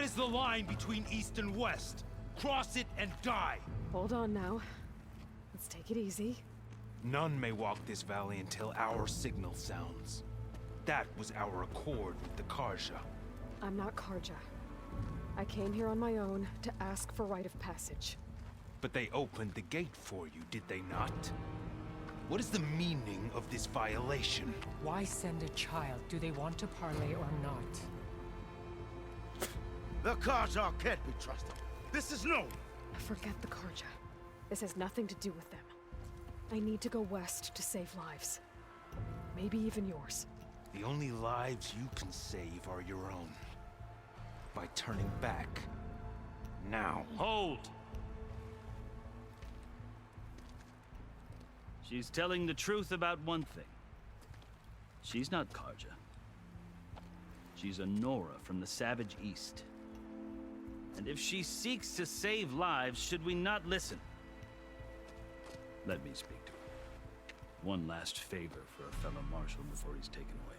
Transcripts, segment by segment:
What is the line between East and West? Cross it and die. Hold on now. Let's take it easy. None may walk this valley until our signal sounds. That was our accord with the Karja. I'm not Karja. I came here on my own to ask for rite of passage. But they opened the gate for you, did they not? What is the meaning of this violation? Why send a child? Do they want to parley or not? The Karja can't be trusted. This is known. Forget the Karja. This has nothing to do with them. I need to go west to save lives. Maybe even yours. The only lives you can save are your own. By turning back. Now. Hold! She's telling the truth about one thing. She's not Karja. She's a Nora from the Savage East. And if she seeks to save lives, should we not listen? Let me speak to her. One last favor for a fellow marshal before he's taken away.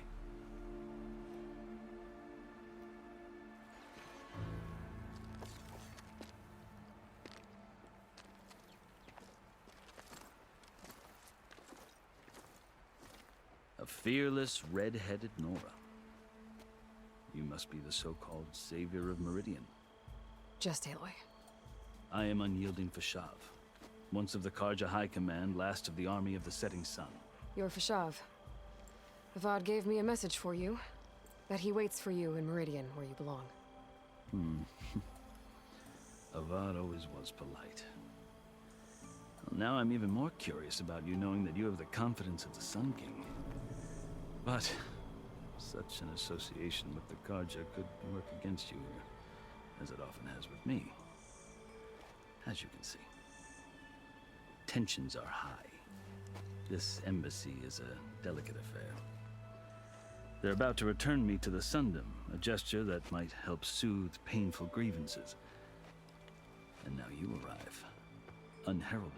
A fearless, red-headed Nora. You must be the so-called savior of Meridian. Just Aloy. I am unyielding Fashav. Once of the Karja High Command, last of the army of the setting sun. You're Fashav. Avad gave me a message for you. That he waits for you in Meridian, where you belong. Avad always was polite. Well, now I'm even more curious about you knowing that you have the confidence of the Sun King. But such an association with the Karja could work against you here, as it often has with me. As you can see, tensions are high. This embassy is a delicate affair. They're about to return me to the Sundom, a gesture that might help soothe painful grievances. And now you arrive, unheralded.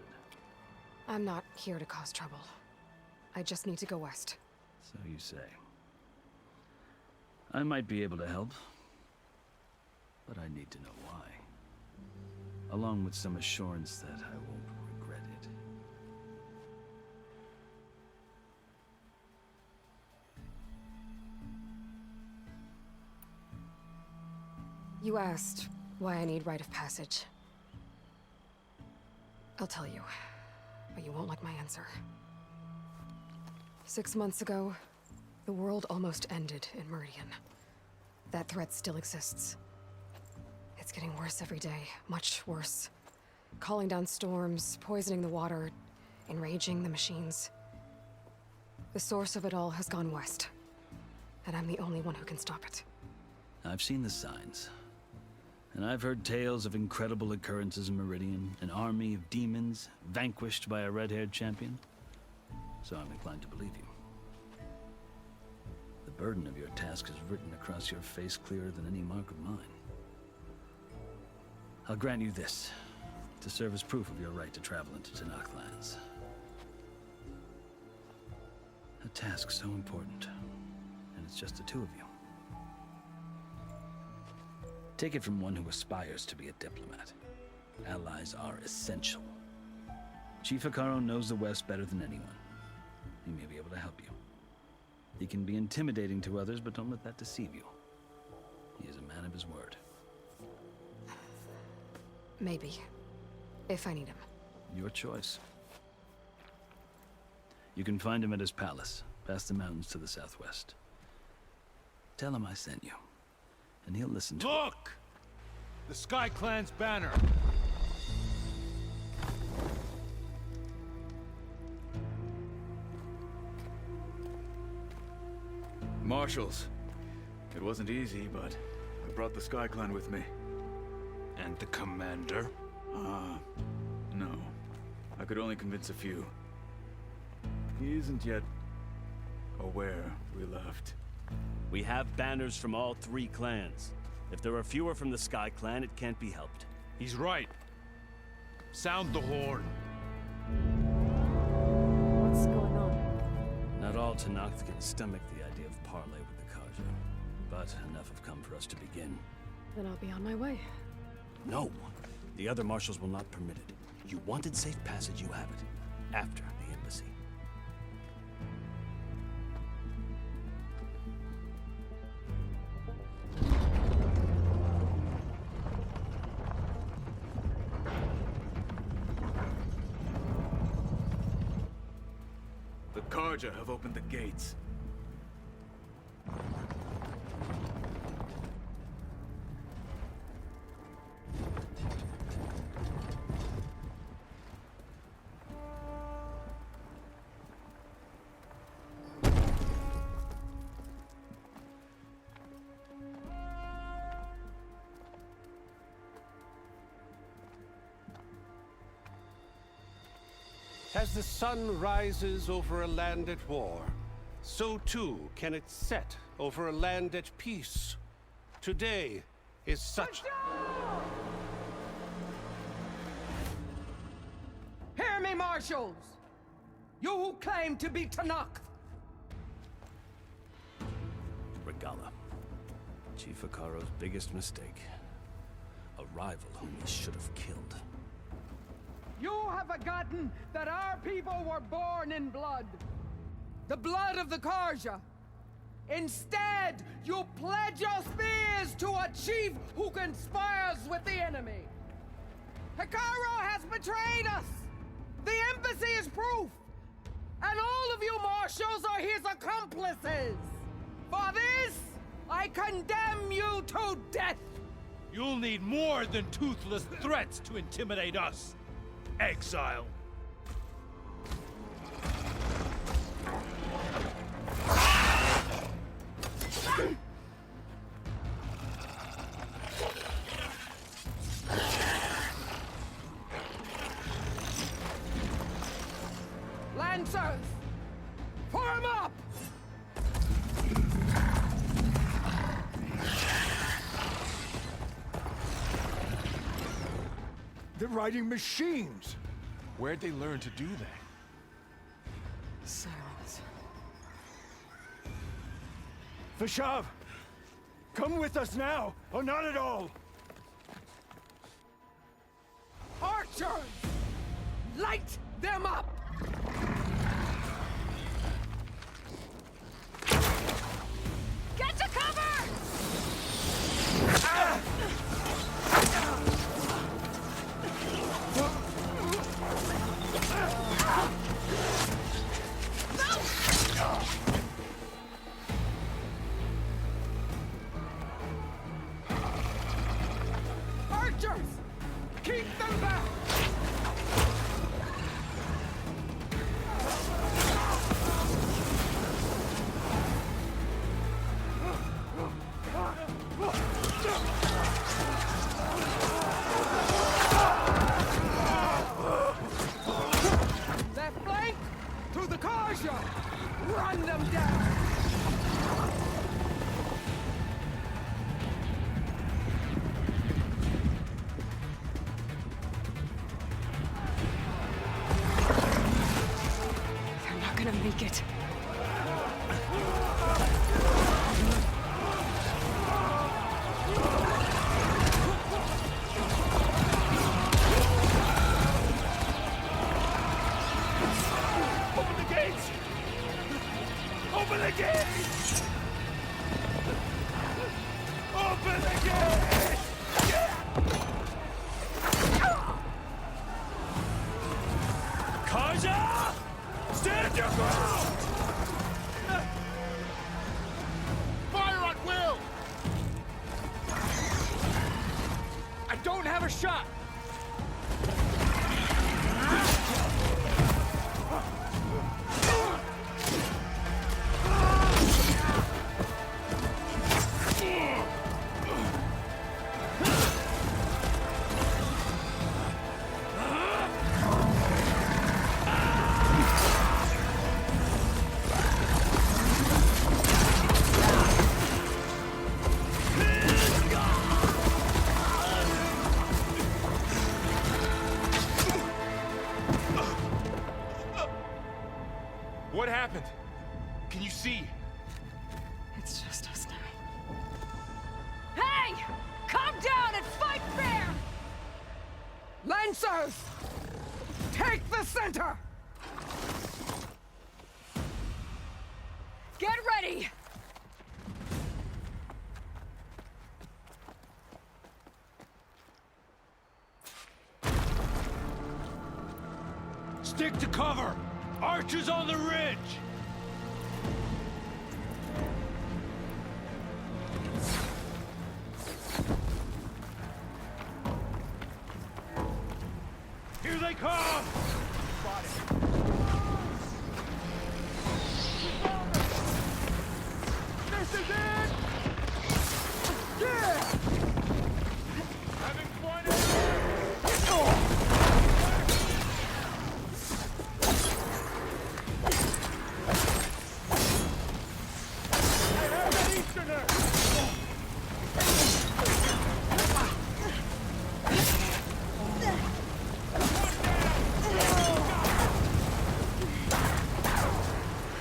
I'm not here to cause trouble. I just need to go west. So you say. I might be able to help, but I need to know why. Along with some assurance that I won't regret it. You asked why I need rite of passage. I'll tell you, but you won't like my answer. 6 months ago, the world almost ended in Meridian. That threat still exists. It's getting worse every day, much worse. Calling down storms, poisoning the water, enraging the machines. The source of it all has gone west, and I'm the only one who can stop it. I've seen the signs. And I've heard tales of incredible occurrences in Meridian, an army of demons vanquished by a red-haired champion. So I'm inclined to believe you. The burden of your task is written across your face clearer than any mark of mine. I'll grant you this, to serve as proof of your right to travel into Tanakh lands. A task so important, and it's just the two of you. Take it from one who aspires to be a diplomat. Allies are essential. Chief Hikaru knows the West better than anyone. He may be able to help you. He can be intimidating to others, but don't let that deceive you. He is a man of his word. Maybe. If I need him. Your choice. You can find him at his palace, past the mountains to the southwest. Tell him I sent you, and he'll listen to it. Look! The Sky Clan's banner! Marshals. It wasn't easy, but I brought the Sky Clan with me. And the commander? No. I could only convince a few. He isn't yet aware we left. We have banners from all 3 clans. If there are fewer from the Sky Clan, it can't be helped. He's right. Sound the horn. What's going on? Not all Tanakh can stomach the idea of parley with the Karja, but enough have come for us to begin. Then I'll be on my way. No. The other marshals will not permit it. You wanted safe passage, you have it. After the embassy. The Karja have opened the gates. As the sun rises over a land at war, so too can it set over a land at peace. Today is such... Hear me, marshals! You who claim to be Tanakh! Regala. Chief Hikaro's biggest mistake. A rival whom he should have killed. You have forgotten that our people were born in blood. The blood of the Karja. Instead, you pledge your spears to a chief who conspires with the enemy. Hikaro has betrayed us. The embassy is proof. And all of you marshals are his accomplices. For this, I condemn you to death. You'll need more than toothless threats to intimidate us. Exile. Lancers, form up! They're riding machines. Where'd they learn to do that? Silence. Vashav! Come with us now, or not at all! Archers! Light them up! Get to cover! Archers! Keep them back! Left flank! To the Karja! Run them down! They're not gonna make it. Open the gates! Open the gates! Open the gates! Karja! Stand your ground! Fire at will! I don't have a shot! What happened? Can you see? It's just us now. Hey! Cover Lancers! Take the center! Get ready! Stick to cover! Archers on the ridge! Here they come! This is it! Yeah! Having fun!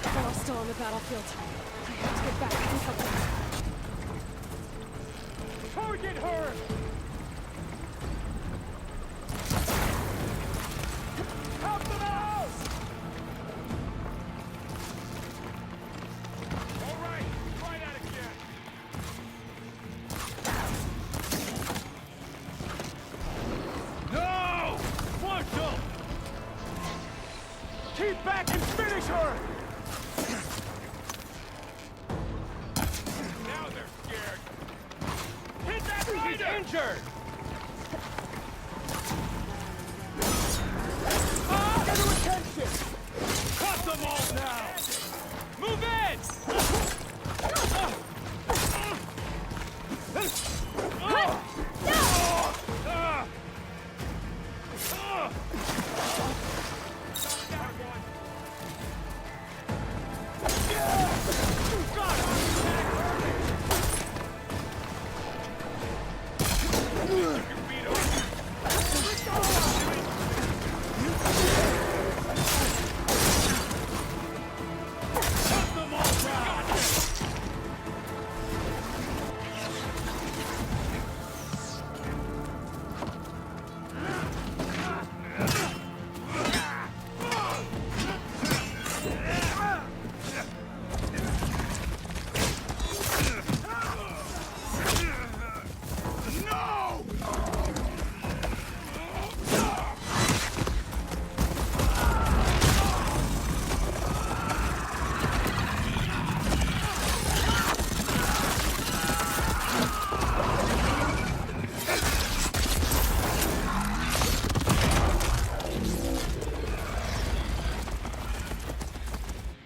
They're all still on the battlefield. I have to get back and help them. Target her! Help them out! All right, try that again. No! Marshal! Keep back and finish her! Now they're scared. Hit that rider! He's injured! Get to attention! Cut them all now! Move in!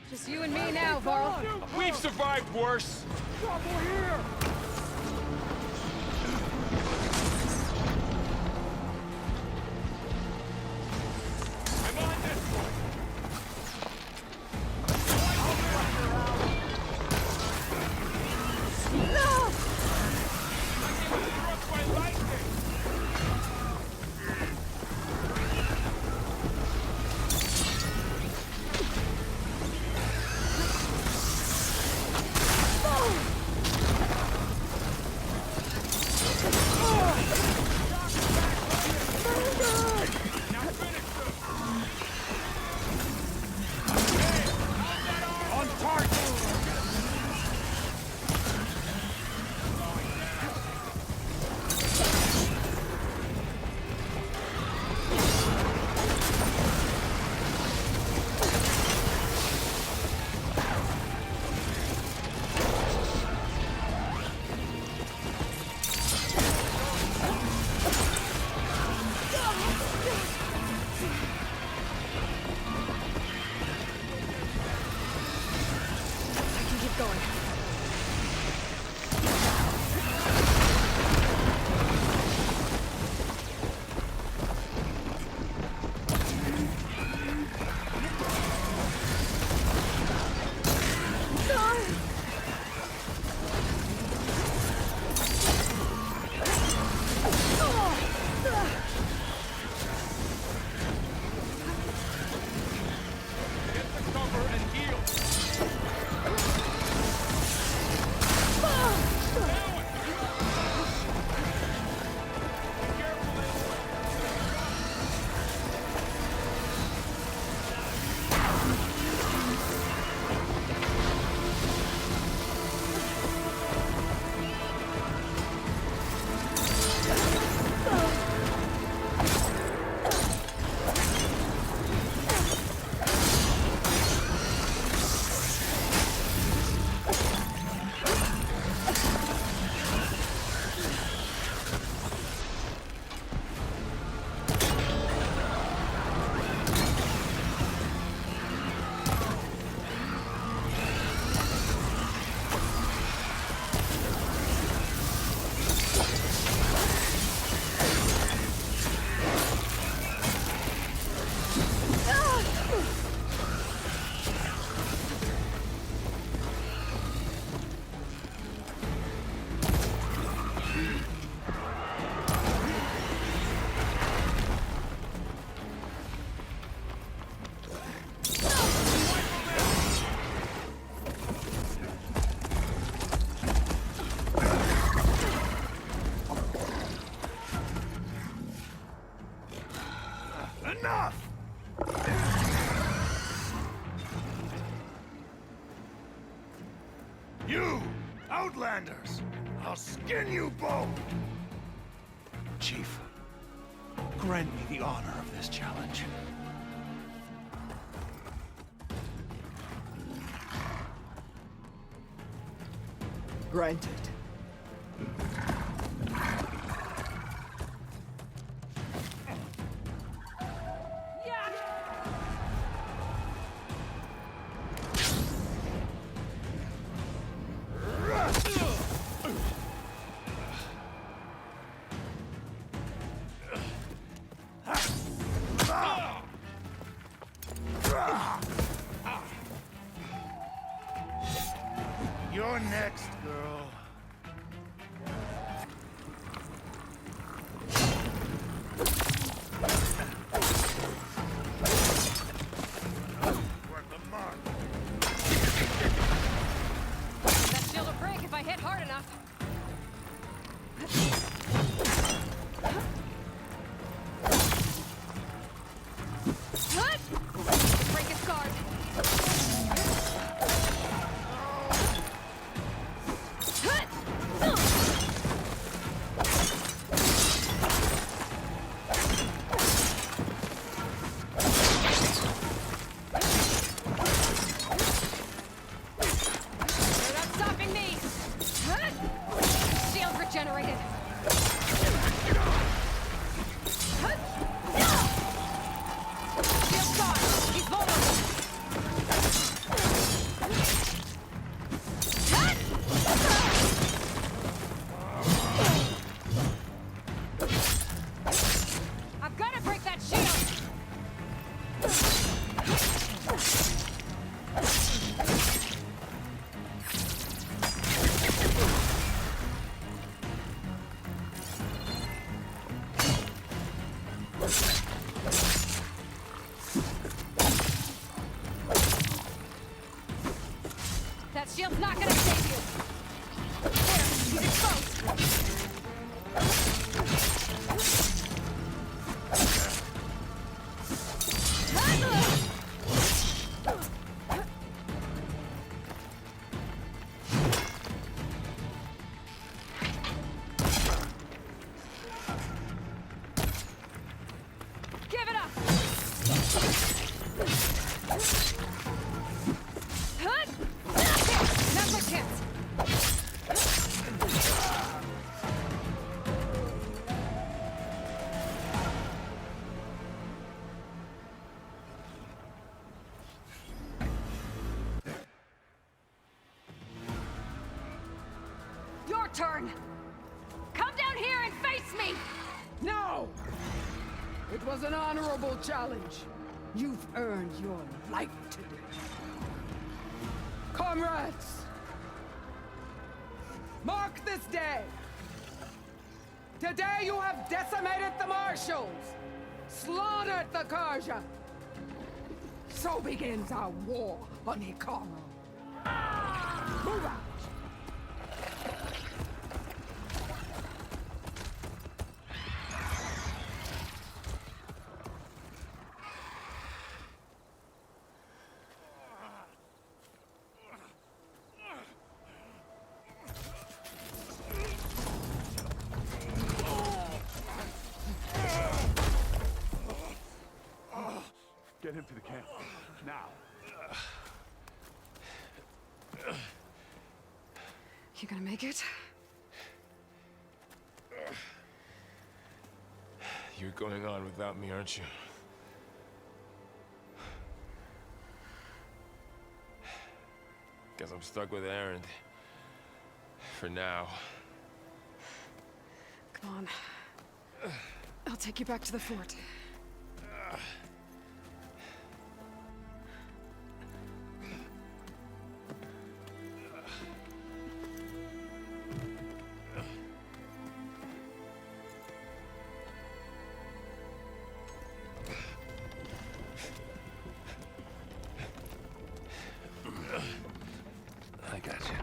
Just you and me now, Varl. We've survived worse! Trouble here! I'm on this one! No! Struck by lightning! Enough! You, Outlanders! I'll skin you both! Chief, grant me the honor of this challenge. Granted. You're next, girl. Worth the mark. That shield will break if I hit hard enough. Break his guard. They're not stopping me. Shield regenerated. Shield gone. He's vulnerable. I've got to break that shield. That shield's not gonna save you. There, he's exposed. Give it up. Now's my chance. Your turn. Come down here and face me. No! It was an honorable challenge. You've earned your life today. Comrades! Mark this day! Today you have decimated the Marshals! Slaughtered the Karja! So begins our war on Hikaru. Move out! Get him to the camp. Now. You gonna make it? You're going on without me, aren't you? Guess I'm stuck with Aaron. For now. Come on. I'll take you back to the fort. I got you.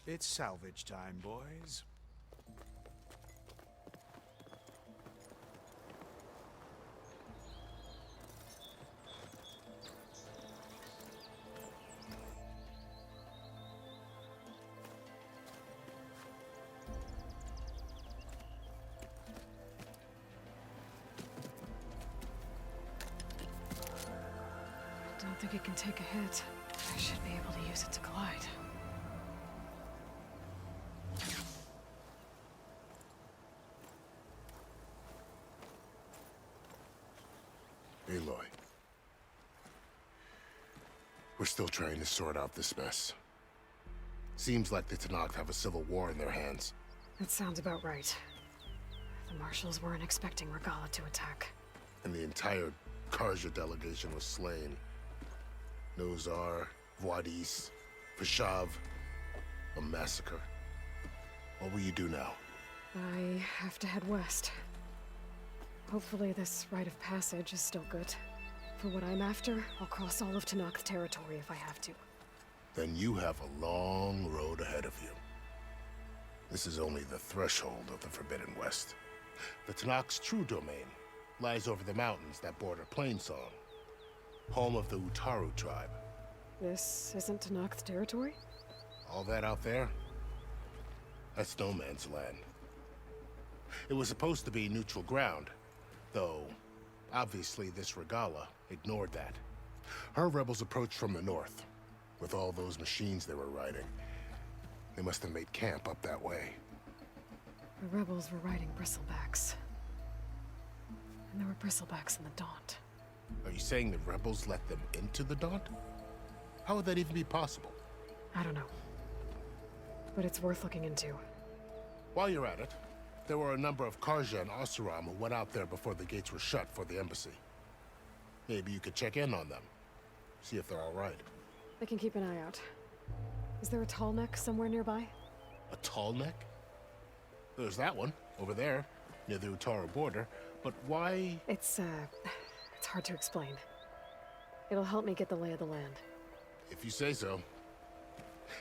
It's salvage time, boys. I don't think it can take a hit. I should be able to use it to glide. Aloy. We're still trying to sort out this mess. Seems like the Tenakth have a civil war in their hands. That sounds about right. The marshals weren't expecting Regalla to attack. And the entire Karja delegation was slain. Nozar, Voidis, Vashav. A massacre. What will you do now? I have to head west. Hopefully this rite of passage is still good. For what I'm after, I'll cross all of Tenakth territory if I have to. Then you have a long road ahead of you. This is only the threshold of the Forbidden West. The Tenakth's true domain lies over the mountains that border Plainsong, home of the Utaru tribe. This isn't Tenakth territory? All that out there? That's no man's land. It was supposed to be neutral ground, though obviously this Regalla ignored that. Her rebels approached from the north, with all those machines they were riding. They must have made camp up that way. The rebels were riding bristlebacks. And there were bristlebacks in the Daunt. Are you saying the rebels let them into the Daunt? How would that even be possible? I don't know. But it's worth looking into. While you're at it, there were a number of Karja and Oseram who went out there before the gates were shut for the embassy. Maybe you could check in on them. See if they're all right. I can keep an eye out. Is there a tall neck somewhere nearby? A tall neck? There's that one, over there, near the Utaru border. But why? It's hard to explain. It'll help me get the lay of the land. If you say so.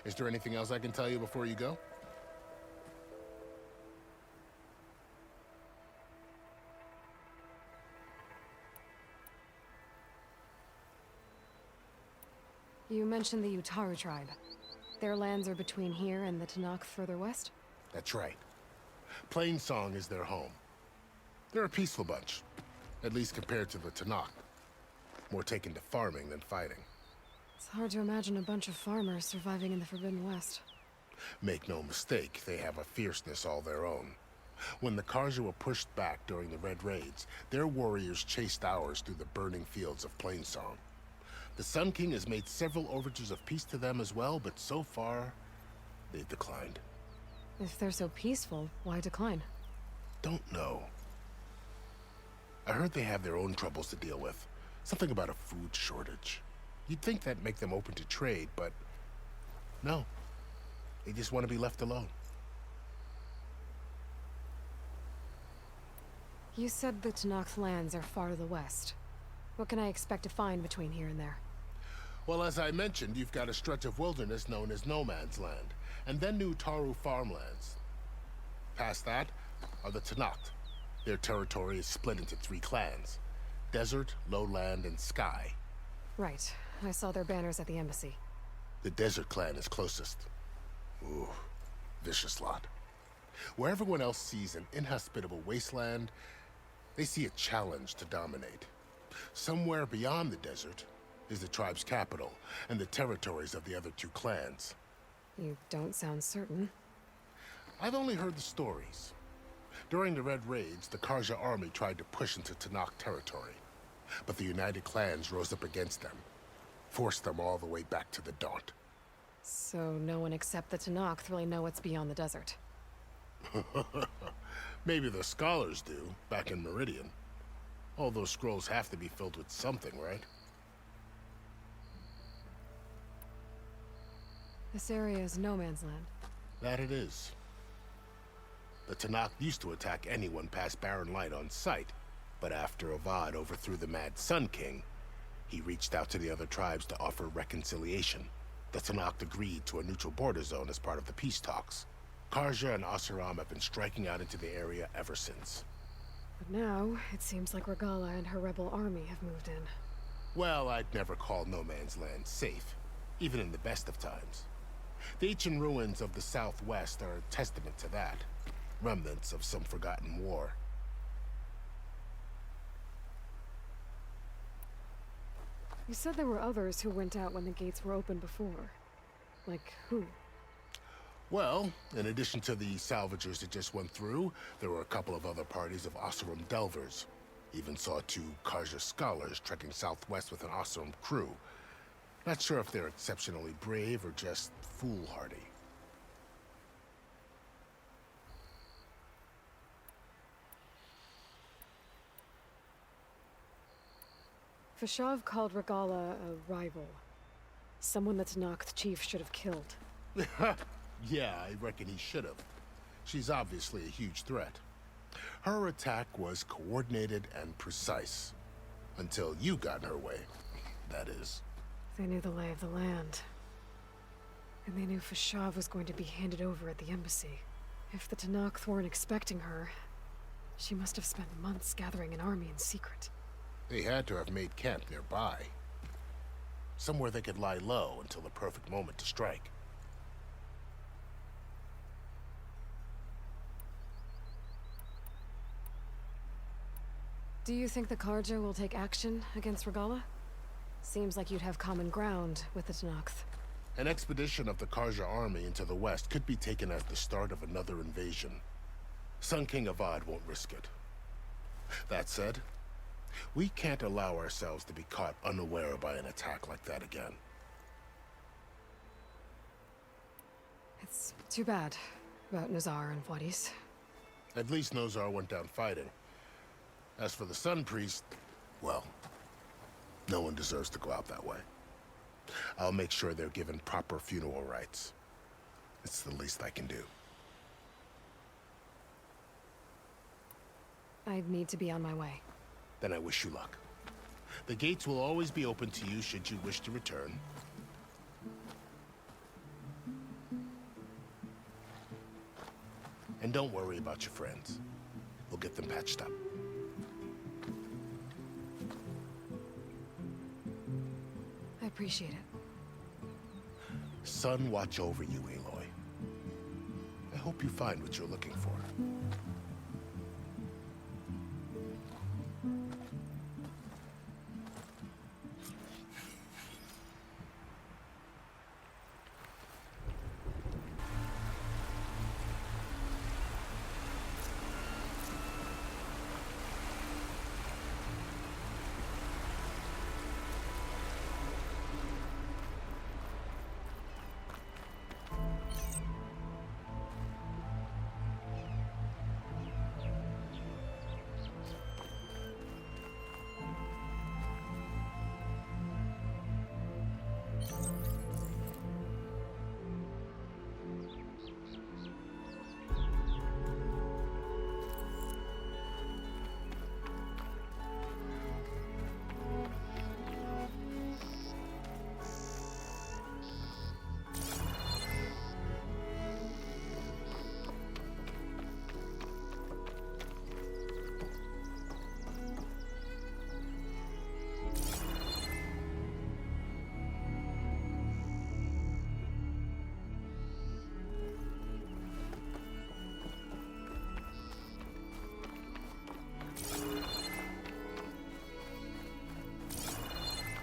Is there anything else I can tell you before you go? You mentioned the Utaru tribe. Their lands are between here and the Tenakth further west? That's right. Plainsong is their home. They're a peaceful bunch, at least compared to the Tenakth. More taken to farming than fighting. It's hard to imagine a bunch of farmers surviving in the Forbidden West. Make no mistake, they have a fierceness all their own. When the Karja were pushed back during the Red Raids, their warriors chased ours through the burning fields of Plainsong. The Sun King has made several overtures of peace to them as well, but so far, they've declined. If they're so peaceful, why decline? Don't know. I heard they have their own troubles to deal with. Something about a food shortage. You'd think that'd make them open to trade, but no. They just want to be left alone. You said the Tenakth lands are far to the west. What can I expect to find between here and there? Well, as I mentioned, you've got a stretch of wilderness known as No Man's Land, and then New Utaru farmlands. Past that are the Tenakth. Their territory is split into 3 clans: Desert, Lowland, and Sky. Right. I saw their banners at the embassy. The Desert clan is closest. Ooh, vicious lot. Where everyone else sees an inhospitable wasteland, they see a challenge to dominate. Somewhere beyond the desert is the tribe's capital and the territories of the other 2 clans. You don't sound certain. I've only heard the stories. During the Red Raids, the Karja army tried to push into Tenakth territory, but the United Clans rose up against them, forced them all the way back to the Daunt. So no one except the Tenakth really know what's beyond the desert. Maybe the scholars do, back in Meridian. All those scrolls have to be filled with something, right? This area is no man's land. That it is. The Tenakth used to attack anyone past Barren Light on sight, but after Avad overthrew the Mad Sun King, he reached out to the other tribes to offer reconciliation. The Tanakh agreed to a neutral border zone as part of the peace talks. Karja and Oseram have been striking out into the area ever since. But now, it seems like Regala and her rebel army have moved in. Well, I'd never call No Man's Land safe, even in the best of times. The ancient ruins of the Southwest are a testament to that. Remnants of some forgotten war. You said there were others who went out when the gates were open before. Like who? Well, in addition to the salvagers that just went through, there were a couple of other parties of Oseram delvers. Even saw 2 Karja scholars trekking southwest with an Oseram crew. Not sure if they're exceptionally brave or just foolhardy. Fashav called Regala a rival. Someone that Tanakh chief should have killed. Yeah, I reckon he should have. She's obviously a huge threat. Her attack was coordinated and precise. Until you got in her way, that is. They knew the lay of the land. And they knew Fashav was going to be handed over at the embassy. If the Tanakh weren't expecting her, she must have spent months gathering an army in secret. They had to have made camp nearby. Somewhere they could lie low until the perfect moment to strike. Do you think the Karja will take action against Regala? Seems like you'd have common ground with the Tanakh. An expedition of the Karja army into the west could be taken as the start of another invasion. Sun King Avad won't risk it. That said, we can't allow ourselves to be caught unaware by an attack like that again. It's too bad about Nazar and Wadis. At least Nozar went down fighting. As for the Sun Priest, well, no one deserves to go out that way. I'll make sure they're given proper funeral rites. It's the least I can do. I need to be on my way. Then I wish you luck. The gates will always be open to you should you wish to return. And don't worry about your friends. We'll get them patched up. I appreciate it. Sun watch over you, Aloy. I hope you find what you're looking for.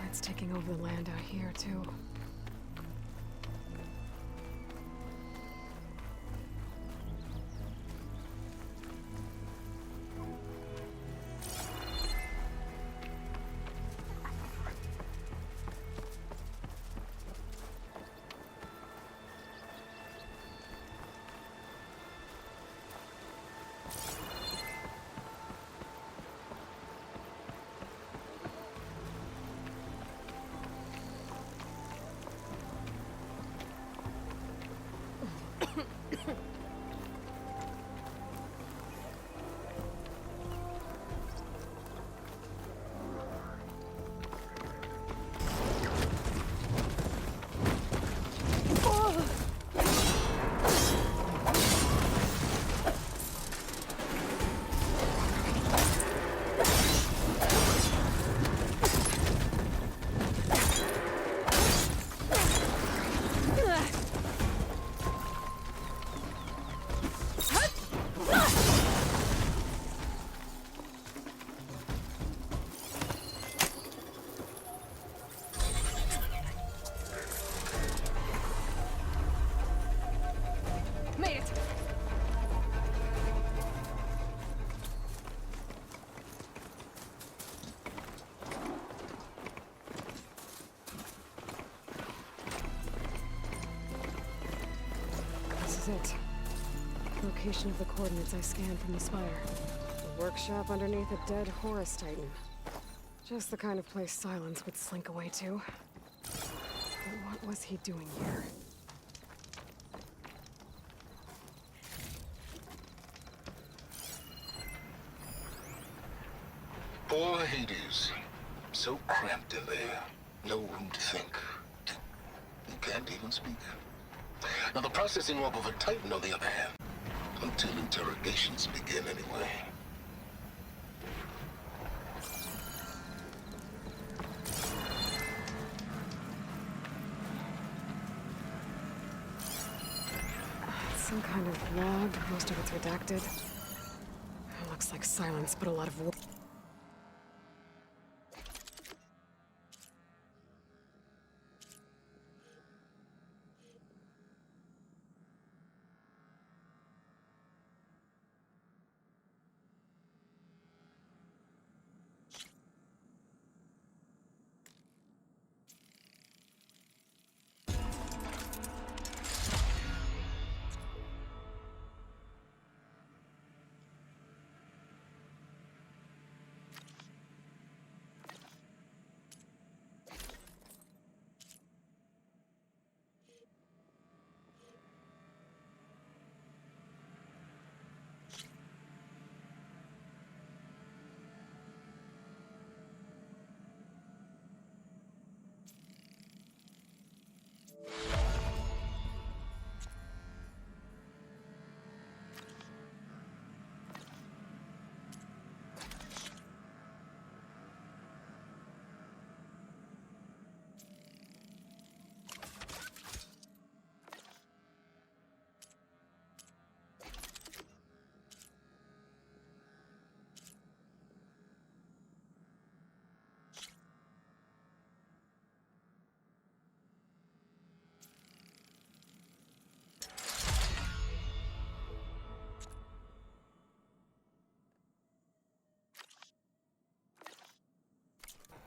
It's taking over the land out here, too. is it. Location of the coordinates I scanned from the spire. A workshop underneath a dead Horus Titan. Just the kind of place Silence would slink away to. But what was he doing here? Poor Hades. So cramped in there. No room to think. He can't even speak. Now the processing orb of a Titan, on the other hand. Until interrogations begin, anyway. Some kind of log, most of it's redacted. Looks like Silence put a lot of work.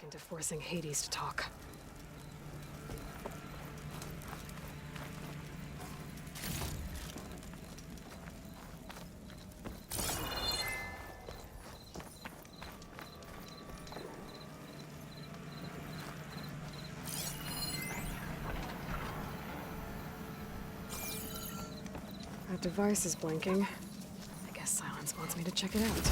Into forcing Hades to talk. That device is blinking. I guess Silence wants me to check it out.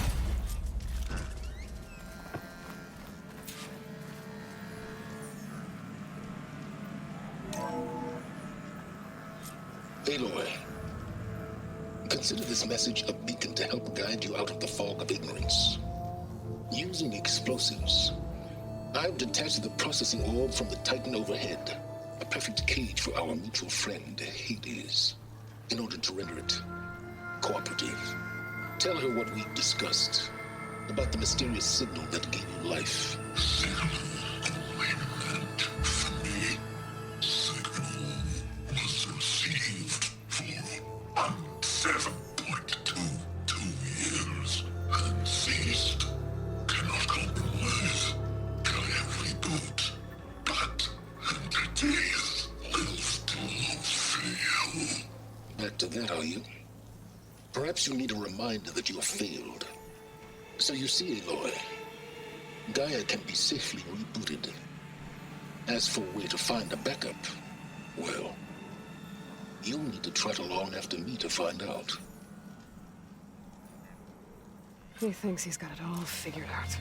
Aloy, consider this message a beacon to help guide you out of the fog of ignorance. Using explosives, I've detached the processing orb from the Titan overhead, a perfect cage for our mutual friend, Hades, in order to render it cooperative. Tell her what we've discussed about the mysterious signal that gave you life. Back to that, are you? Perhaps you need a reminder that you have failed. So you see, Aloy, Gaia can be safely rebooted. As for where to find a backup, well, you'll need to trot along after me to find out. He thinks he's got it all figured out.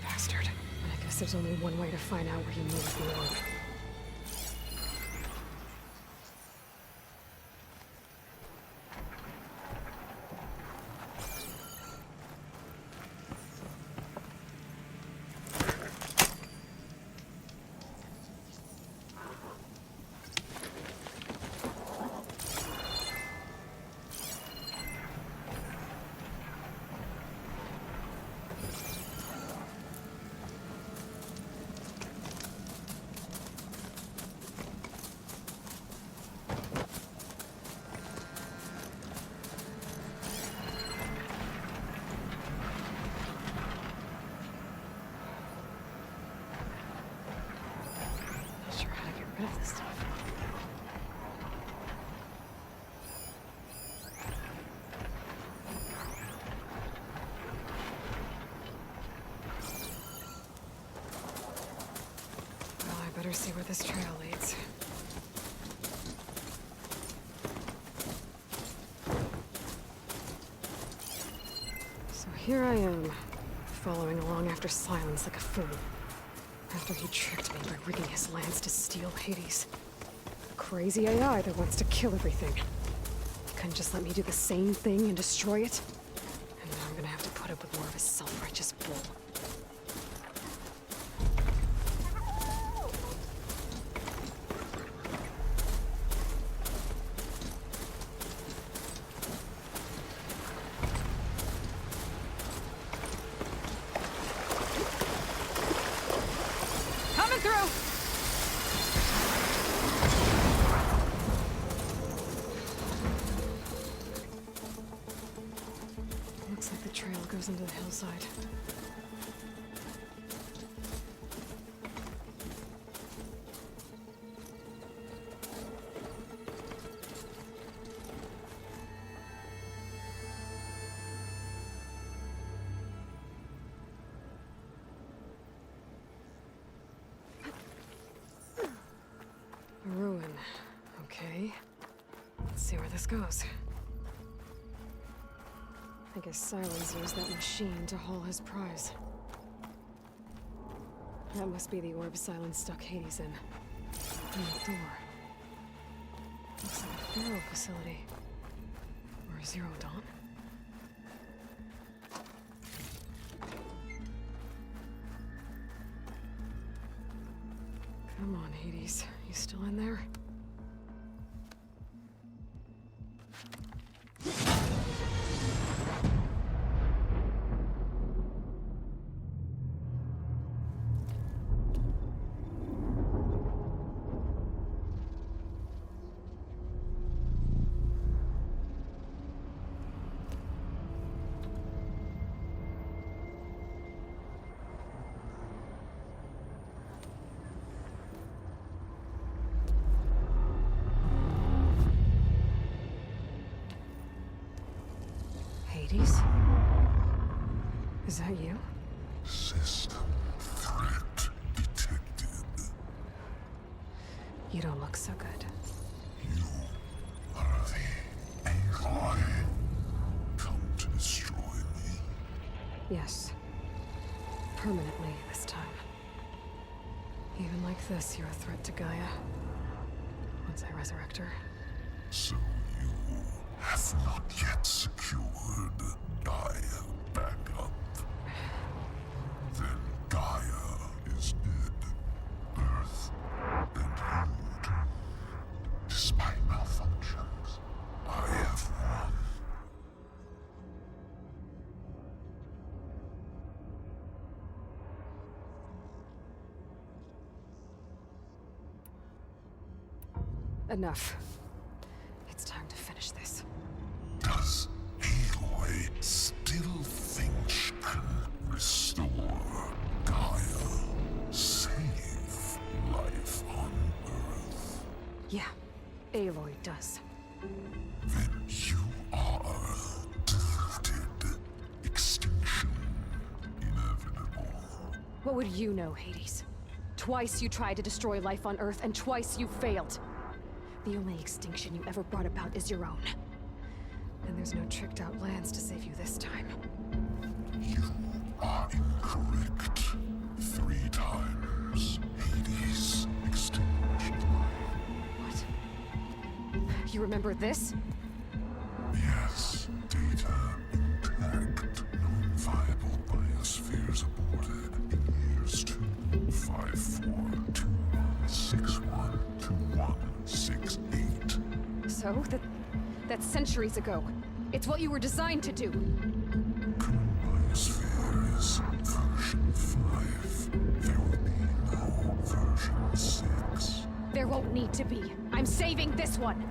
Bastard. I guess there's only one way to find out where he moved the orb. Not sure how to get rid of this stuff. see where this trail leads. So here I am, following along after Silence like a fool. After he tricked me by rigging his lands to steal Hades. A crazy AI that wants to kill everything. He couldn't just let me do the same thing and destroy it? And now I'm gonna have to put up with more of his self-righteous bull. Coming through! Looks like the trail goes into the hillside. A ruin. Okay. Let's see where this goes. I guess Silence used that machine to haul his prize. That must be the orb Silence stuck Hades in. And the door. Looks like a Pharaoh facility. Or a Zero Dawn. Come on, Hades. You still in there? Hades? Is that you? System threat detected. You don't look so good. You are the Aloy. Come to destroy me. Yes. Permanently this time. Even like this, you're a threat to Gaia. Once I resurrect her. So you have not yet secured Gaia back up. Then Gaia is dead. Earth and you too. Despite malfunctions, I have won. Enough. It's time to finish this. Does Aloy still think she can restore Gaia? Save life on Earth? Yeah, Aloy does. Then you are deluded. Extinction inevitable. What would you know, Hades? Twice you tried to destroy life on Earth, and twice you failed. The only extinction you ever brought about is your own. And there's no tricked-out lands to save you this time. You are incorrect. 3 times. Hades extinguished. What? You remember this? Yes, data intact. Non-viable biospheres aborted in years 254, 2161, 2168. So, that's centuries ago. It's what you were designed to do. Current biosphere is version 5. There will be no version 6. There won't need to be. I'm saving this one.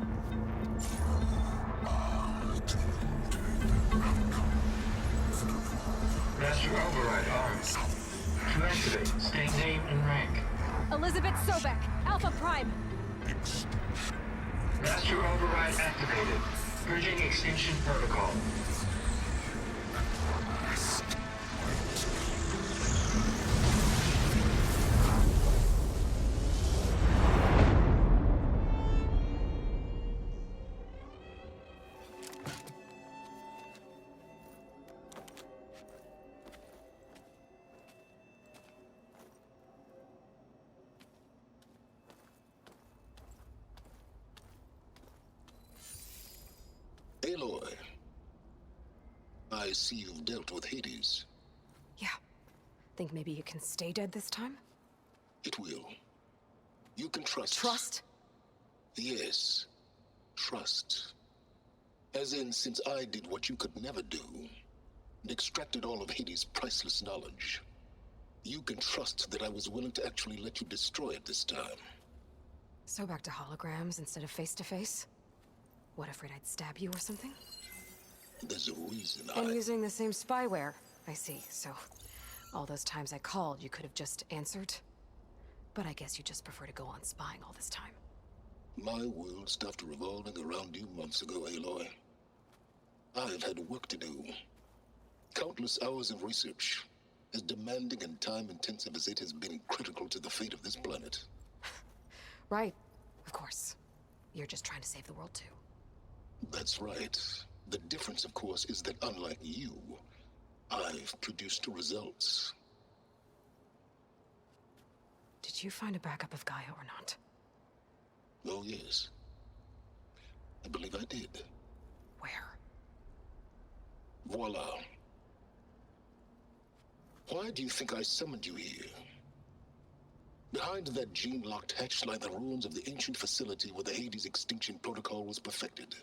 Master override armed. To activate, state name and rank. Elizabeth Sobek, Alpha Prime. Master override activated. Purging extinction protocol. I see you've dealt with Hades. Yeah. Think maybe you can stay dead this time? It will. You can trust. Trust? Yes. Trust. As in, since I did what you could never do, and extracted all of Hades' priceless knowledge, you can trust that I was willing to actually let you destroy it this time. So back to holograms instead of face-to-face? What, afraid I'd stab you or something? There's a reason And using the same spyware. I see, so all those times I called, you could have just answered? But I guess you just prefer to go on spying all this time. My world stopped revolving around you months ago, Aloy. I've had work to do. Countless hours of research, as demanding and time-intensive as it has been critical to the fate of this planet. Right, of course. You're just trying to save the world too. That's right. The difference, of course, is that unlike you, I've produced results. Did you find a backup of Gaia or not? Oh, yes. I believe I did. Where? Voila. Why do you think I summoned you here? Behind that gene-locked hatch lie the ruins of the ancient facility where the Hades extinction protocol was perfected.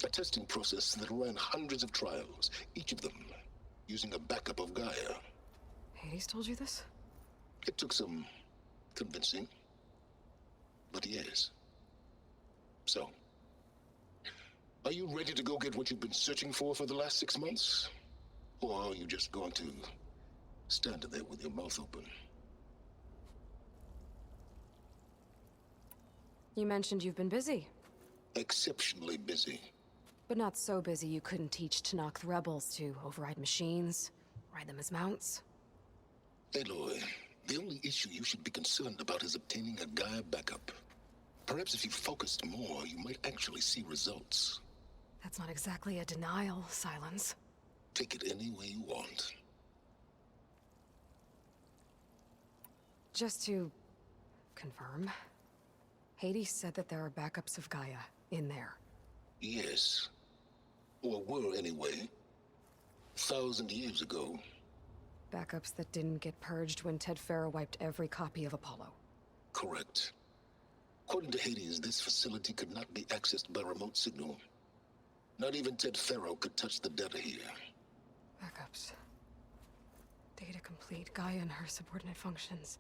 A testing process that ran hundreds of trials, each of them using a backup of Gaia. Hades told you this? It took some convincing, but yes. So, are you ready to go get what you've been searching for the last 6 months? Or are you just going to stand there with your mouth open? You mentioned you've been busy. Exceptionally busy. But not so busy you couldn't teach Tanakh the rebels to override machines, ride them as mounts. Aloy, the only issue you should be concerned about is obtaining a Gaia backup. Perhaps if you focused more, you might actually see results. That's not exactly a denial, Silence. Take it any way you want. Just to confirm, Hades said that there are backups of Gaia in there. Yes. Or were anyway. 1,000 years ago. Backups that didn't get purged when Ted Farrow wiped every copy of Apollo. Correct. According to Hades, this facility could not be accessed by remote signal. Not even Ted Farrow could touch the data here. Backups. Data complete, Gaia and her subordinate functions.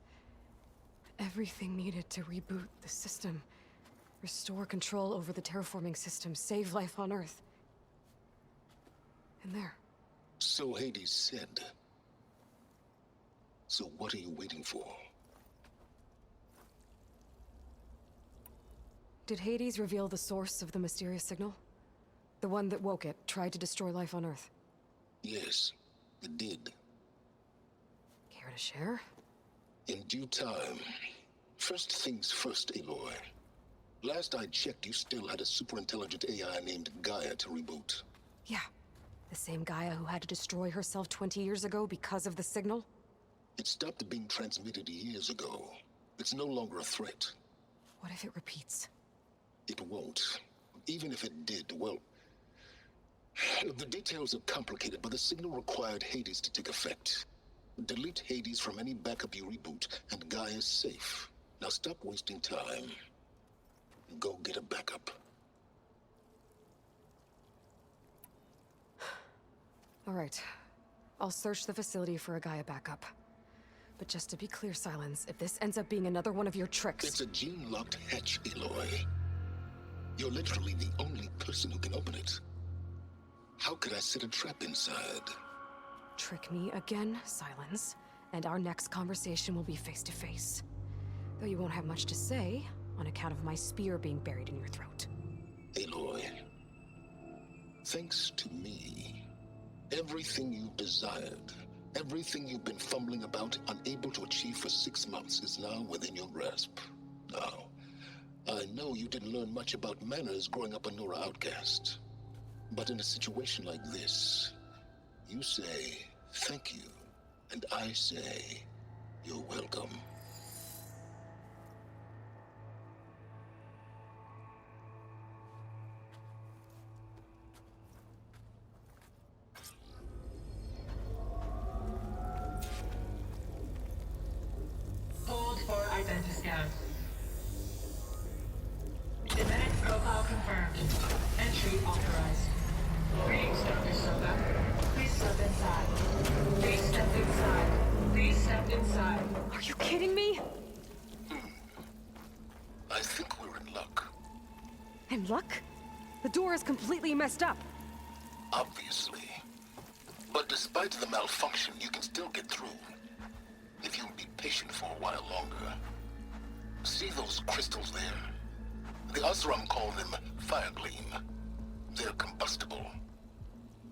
Everything needed to reboot the system. Restore control over the terraforming system, save life on Earth. And there. So Hades said. So what are you waiting for? Did Hades reveal the source of the mysterious signal? The one that woke it, tried to destroy life on Earth? Yes, it did. Care to share? In due time. First things first, Aloy. Last I checked, you still had a super-intelligent AI named Gaia to reboot. Yeah. The same Gaia who had to destroy herself 20 years ago because of the signal? It stopped being transmitted years ago. It's no longer a threat. What if it repeats? It won't. Even if it did, well... The details are complicated, but the signal required Hades to take effect. Delete Hades from any backup you reboot, and Gaia's safe. Now stop wasting time. Go get a backup. All right. I'll search the facility for a Gaia backup. But just to be clear, Silence, if this ends up being another one of your tricks... It's a gene-locked hatch, Aloy. You're literally the only person who can open it. How could I set a trap inside? Trick me again, Silence, and our next conversation will be face-to-face. Though you won't have much to say, on account of my spear being buried in your throat. Aloy, thanks to me, everything you've desired, everything you've been fumbling about, unable to achieve for 6 months, is now within your grasp. Now, I know you didn't learn much about manners growing up a Nora outcast. But in a situation like this, you say, thank you, and I say, you're welcome. reported to scout. Genetic profile confirmed. Entry authorized. Greetings, Dr. Soka. Please step inside. Please step inside. Please step inside. Are you kidding me? I think we're in luck. In luck? The door is completely messed up. Obviously. But despite the malfunction, you can still get through. If you'll be patient for a while longer. See those crystals there? The Osram call them fire gleam. They're combustible.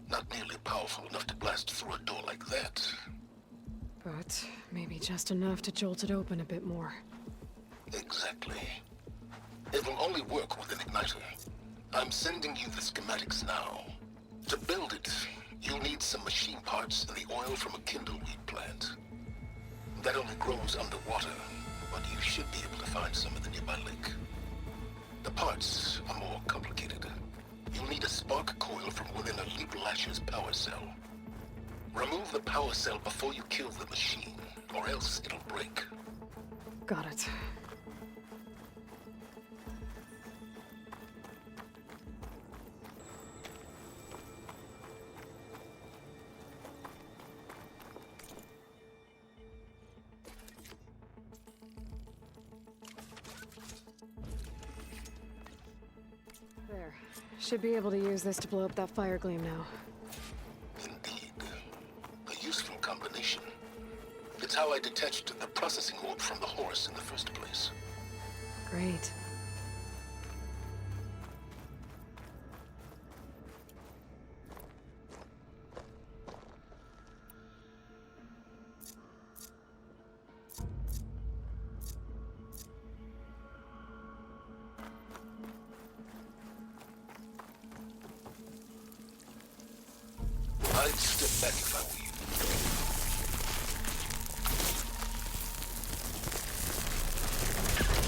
Not nearly powerful enough to blast through a door like that. But maybe just enough to jolt it open a bit more. Exactly. It will only work with an igniter. I'm sending you the schematics now. To build it, you'll need some machine parts and the oil from a kindleweed plant. That only grows underwater, but you should be able to find some in the nearby lake. The parts are more complicated. You'll need a spark coil from within a Leap Lash's power cell. Remove the power cell before you kill the machine, or else it'll break. Got it. There. Should be able to use this to blow up that fire gleam now. Indeed. A useful combination. It's how I detached the processing orb from the horse in the first place. Great. I'd step back if I were you.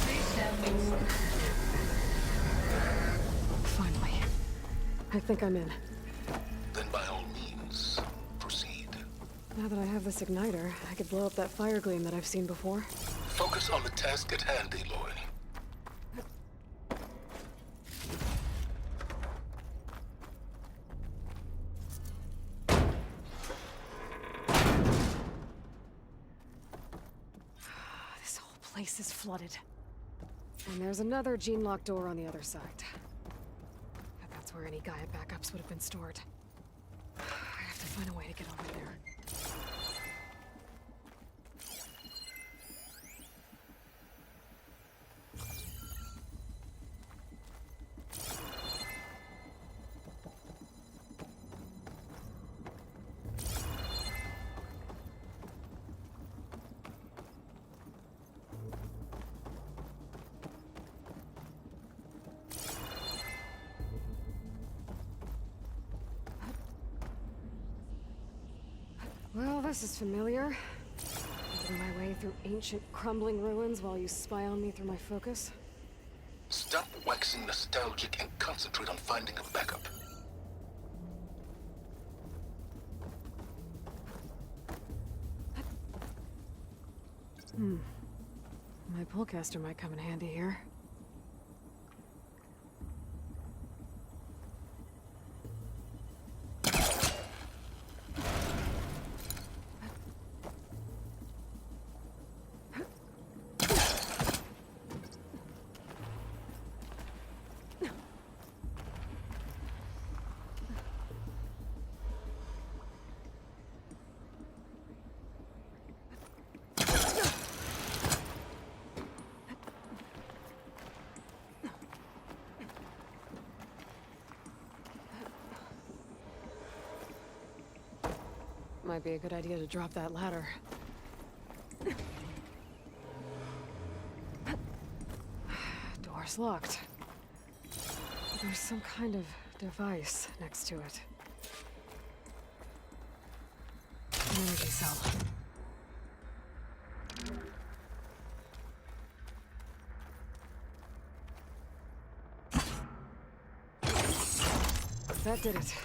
Please step inside. Finally. I think I'm in. Then by all means, proceed. Now that I have this igniter, I could blow up that fire gleam that I've seen before. Focus on the task at hand, Aloy. This whole place is flooded. And there's another gene-locked door on the other side. And that's where any Gaia backups would have been stored. I have to find a way to get over there. Well, this is familiar. Making my way through ancient, crumbling ruins while you spy on me through my focus. Stop waxing nostalgic and concentrate on finding a backup. My pullcaster might come in handy here. Might be a good idea to drop that ladder. Door's locked. There's some kind of device next to it. An energy cell. That did it.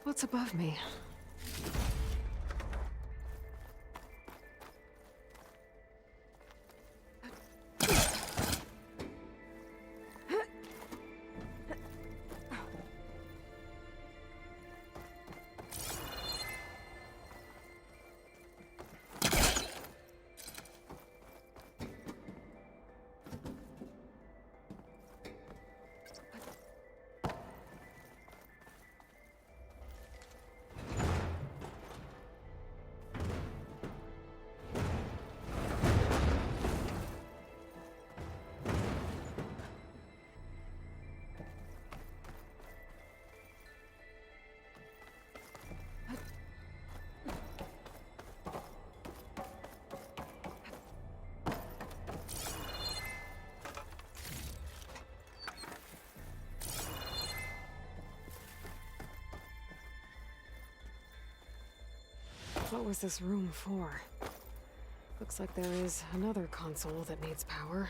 What's above me? What was this room for? Looks like there is another console that needs power.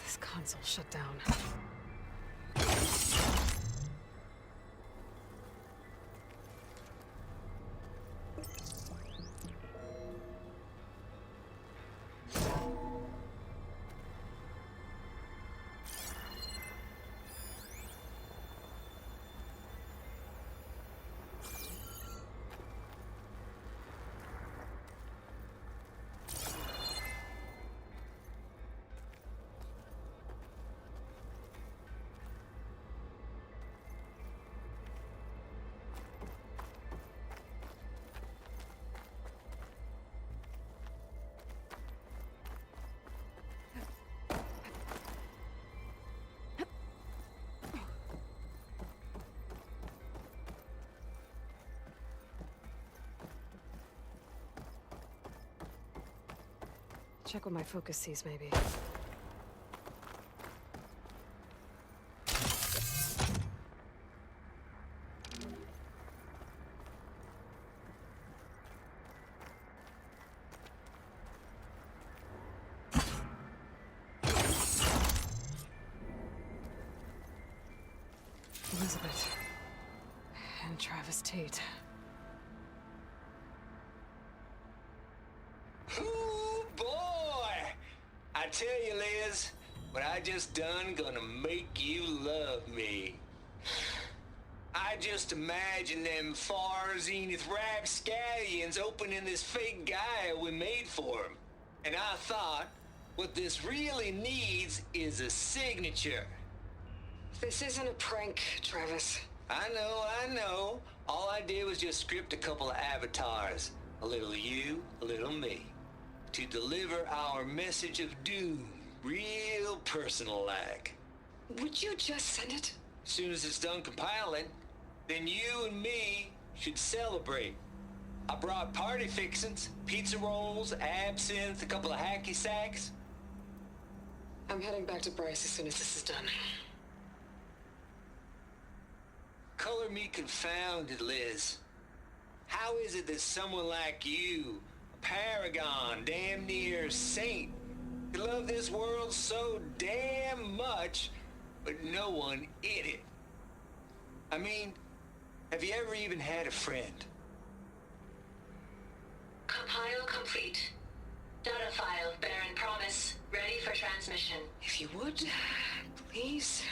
This console shut down. Check what my focus sees, maybe. Elizabeth. And Travis Tate. I tell you, Liz, what I just done gonna make you love me. I just imagine them far zenith rapscallions opening this fake guy we made for him. And I thought, what this really needs is a signature. This isn't a prank, Travis. I know. All I did was just script a couple of avatars. A little you, a little me. To deliver our message of doom, real personal-like. Would you just send it? Soon as it's done compiling, then you and me should celebrate. I brought party fixins, pizza rolls, absinthe, a couple of hacky sacks. I'm heading back to Bryce as soon as this is done. Color me confounded, Liz. How is it that someone like you, a paragon, damn near saint, could love this world so damn much, but no one in it? I mean, have you ever even had a friend? Compile complete. Data file, Baron Promise, ready for transmission. If you would, please.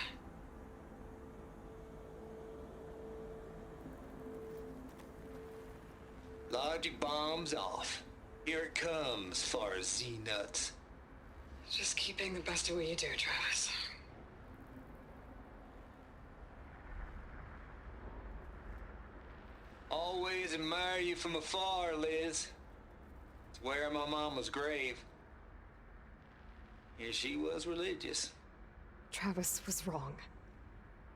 Logic bombs off. Here it comes, far as Z-nuts. Just keep being the best at what you do, Travis. Always admire you from afar, Liz. It's where my mama's grave. And she was religious. Travis was wrong.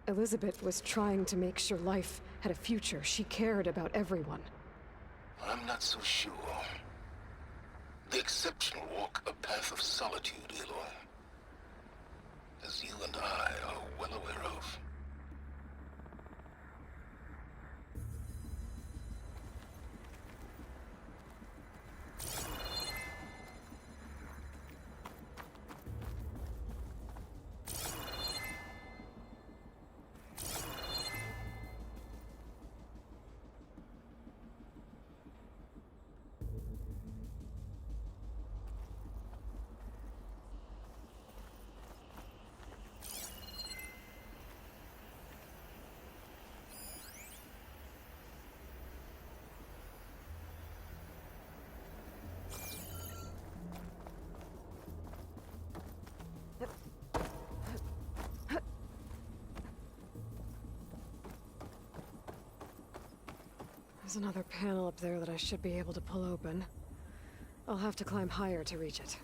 Elizabeth was trying to make sure life had a future. She cared about everyone. I'm not so sure. The exceptional walk a path of solitude, Aloy. As you and I are well aware of. There's another panel up there that I should be able to pull open. I'll have to climb higher to reach it.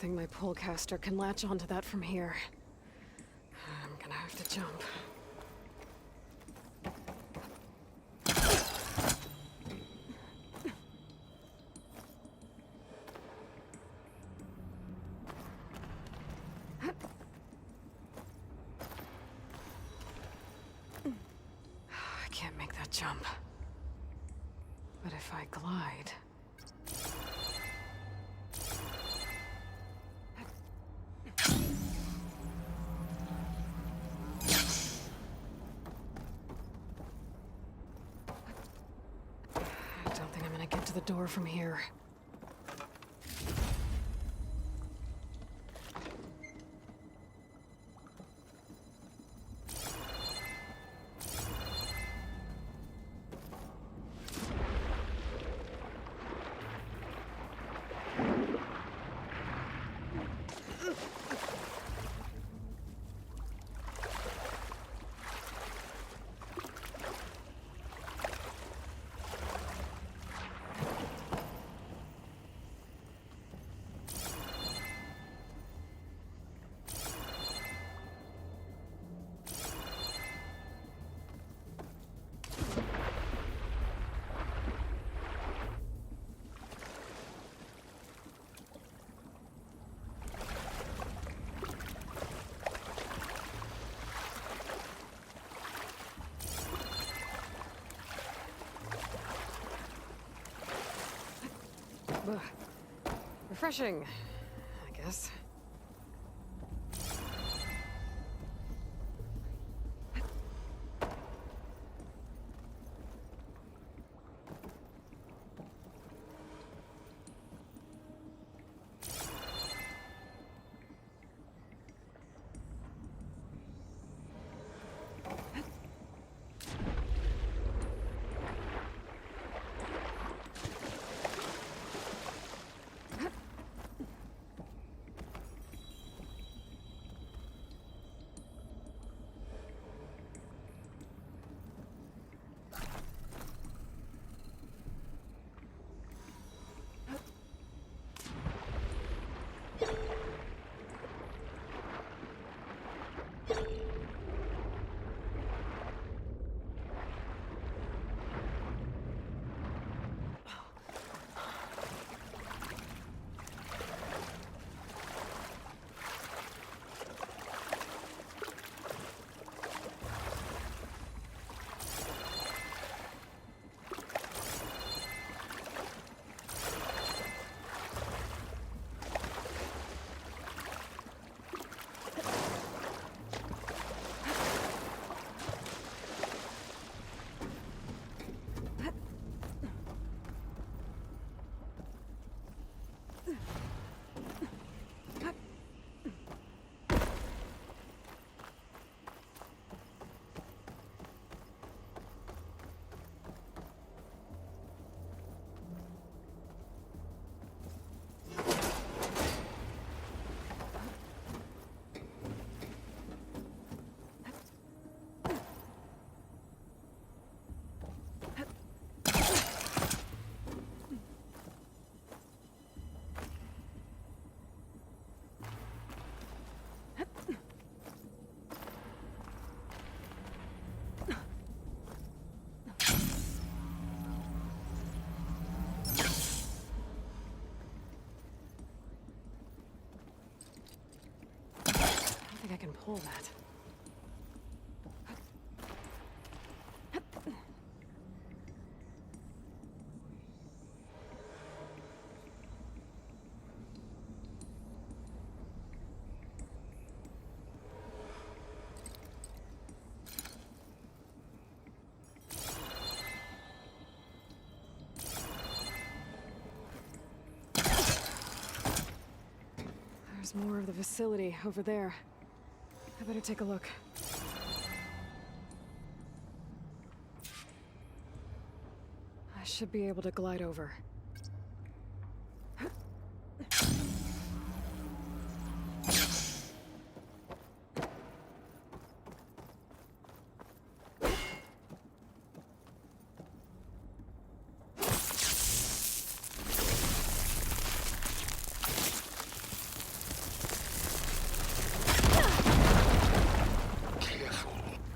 My polecaster can latch onto that from here. I'm gonna have to jump. I can't make that jump. But if I glide... the door from here. Refreshing, I guess. think I can pull that. There's more of the facility over there. I better take a look. I should be able to glide over.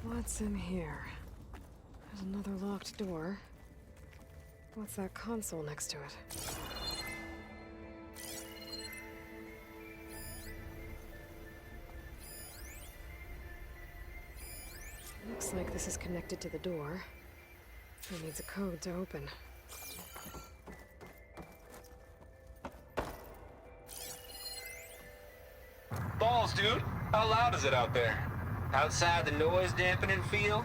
What's in here? There's another locked door. What's that console next to it? Looks like this is connected to the door. It needs a code to open. Balls, dude. How loud is it out there? Outside the noise dampening field?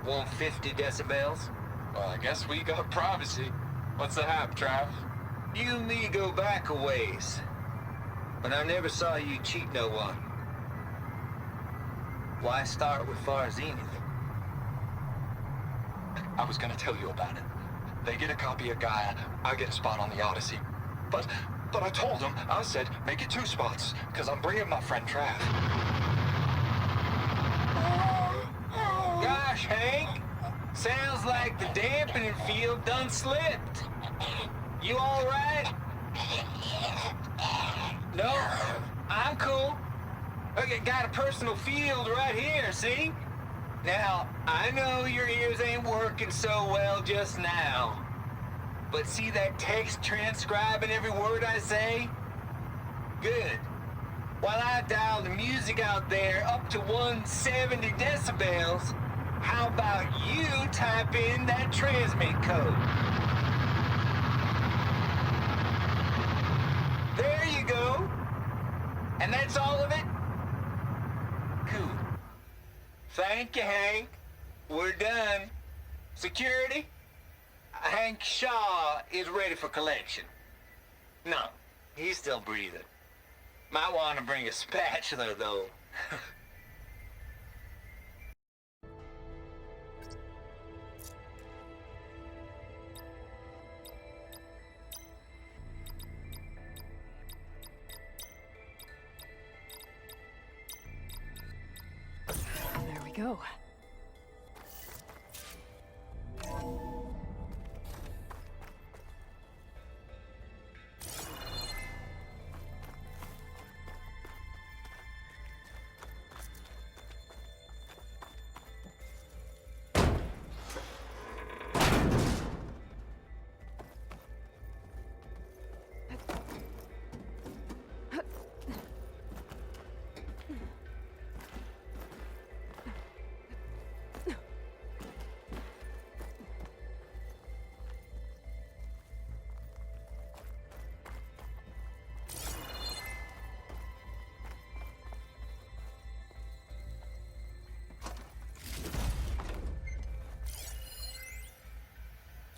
150 decibels? Well, I guess we got privacy. What's the hap, Trav? You and me go back a ways. But I never saw you cheat no one. Why start with Far Zenith? I was gonna tell you about it. They get a copy of Gaia, I get a spot on the Odyssey. But I told them, I said, make it 2 spots, because I'm bringing my friend Trav. Gosh, Hank. Sounds like the dampening field done slipped. You all right? No, I'm cool. Okay, got a personal field right here, see? Now, I know your ears ain't working so well just now. But see that text transcribing every word I say? Good. While I dial the music out there up to 170 decibels, how about you type in that transmit code? There you go. And that's all of it? Cool. Thank you, Hank. We're done. Security? Hank Shaw is ready for collection. No, he's still breathing. Might want to bring a spatula, though. There we go.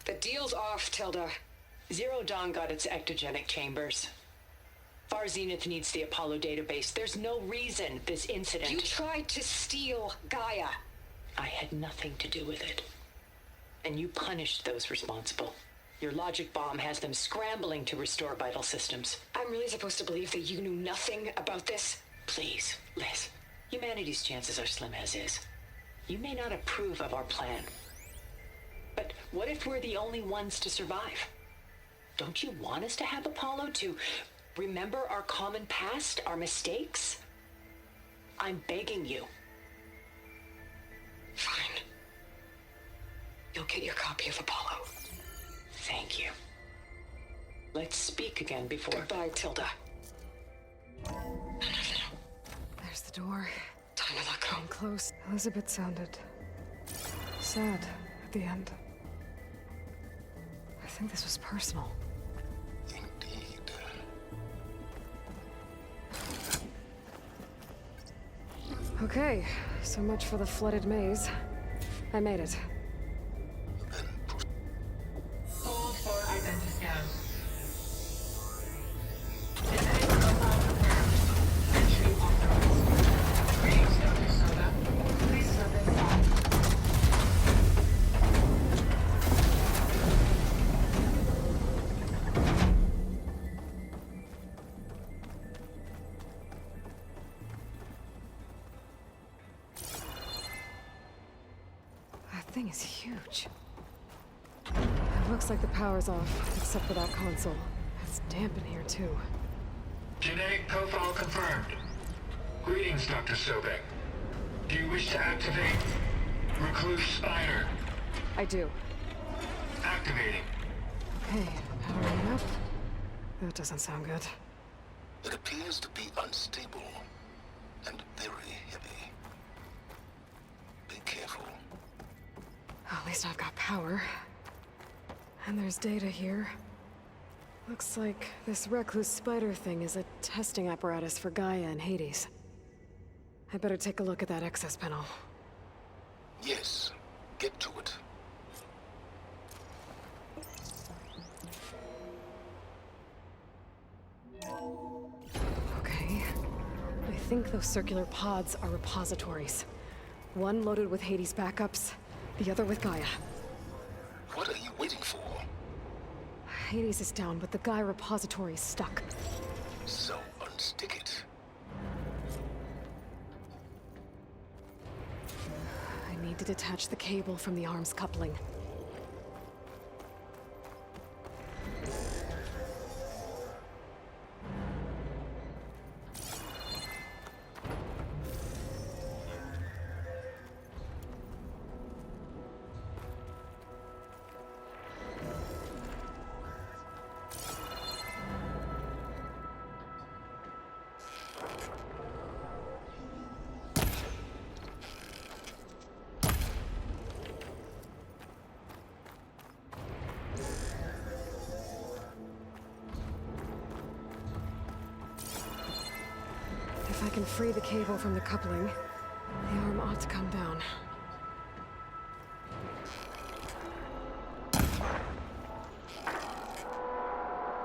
The deal's off, Tilda. Zero Dawn got its ectogenic chambers. Far Zenith needs the Apollo database. There's no reason this incident... You tried to steal Gaia. I had nothing to do with it. And you punished those responsible. Your logic bomb has them scrambling to restore vital systems. I'm really supposed to believe that you knew nothing about this? Please, Liz. Humanity's chances are slim as is. You may not approve of our plan. But what if we're the only ones to survive? Don't you want us to have Apollo to remember our common past, our mistakes? I'm begging you. Fine. You'll get your copy of Apollo. Thank you. Let's speak again before... Goodbye, Tilda. No. door. Time to let go. Getting close. Elizabeth sounded sad at the end. I think this was personal. Indeed. Okay, so much for the flooded maze. I made it. Hold for identiscan. Genetic profile confirmed. Entry authorized. Greetings, Dr. Soda. Please step inside. That thing is huge. It looks like the power's off, except for that console. It's damp in here, too. Genetic profile confirmed. Greetings, Dr. Sobek. Do you wish to activate Recluse Spider? I do. Activating. Okay, powering up. That doesn't sound good. It appears to be unstable and very heavy. Be careful. At least I've got power. And there's data here. Looks like this recluse spider thing is a testing apparatus for Gaia and Hades. I better take a look at that access panel. Yes, get to it. Okay. I think those circular pods are repositories. One loaded with Hades backups, the other with Gaia. What are you waiting for? Hades is down, but the Gaia repository is stuck. So unstick it. I need to detach the cable from the arm's coupling. If I can free the cable from the coupling, the arm ought to come down.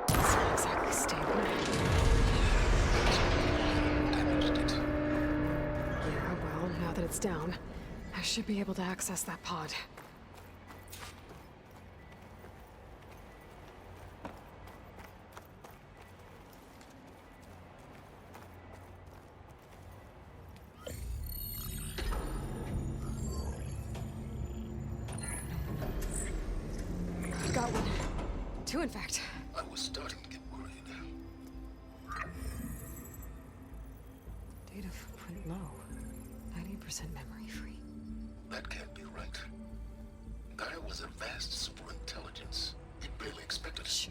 It's not exactly stable. Yeah, well, now that it's down, I should be able to access that pod. Got one. Two, in fact. I was starting to get worried. Data footprint low. 90% memory free. That can't be right. Gaia was a vast superintelligence. It barely expected it.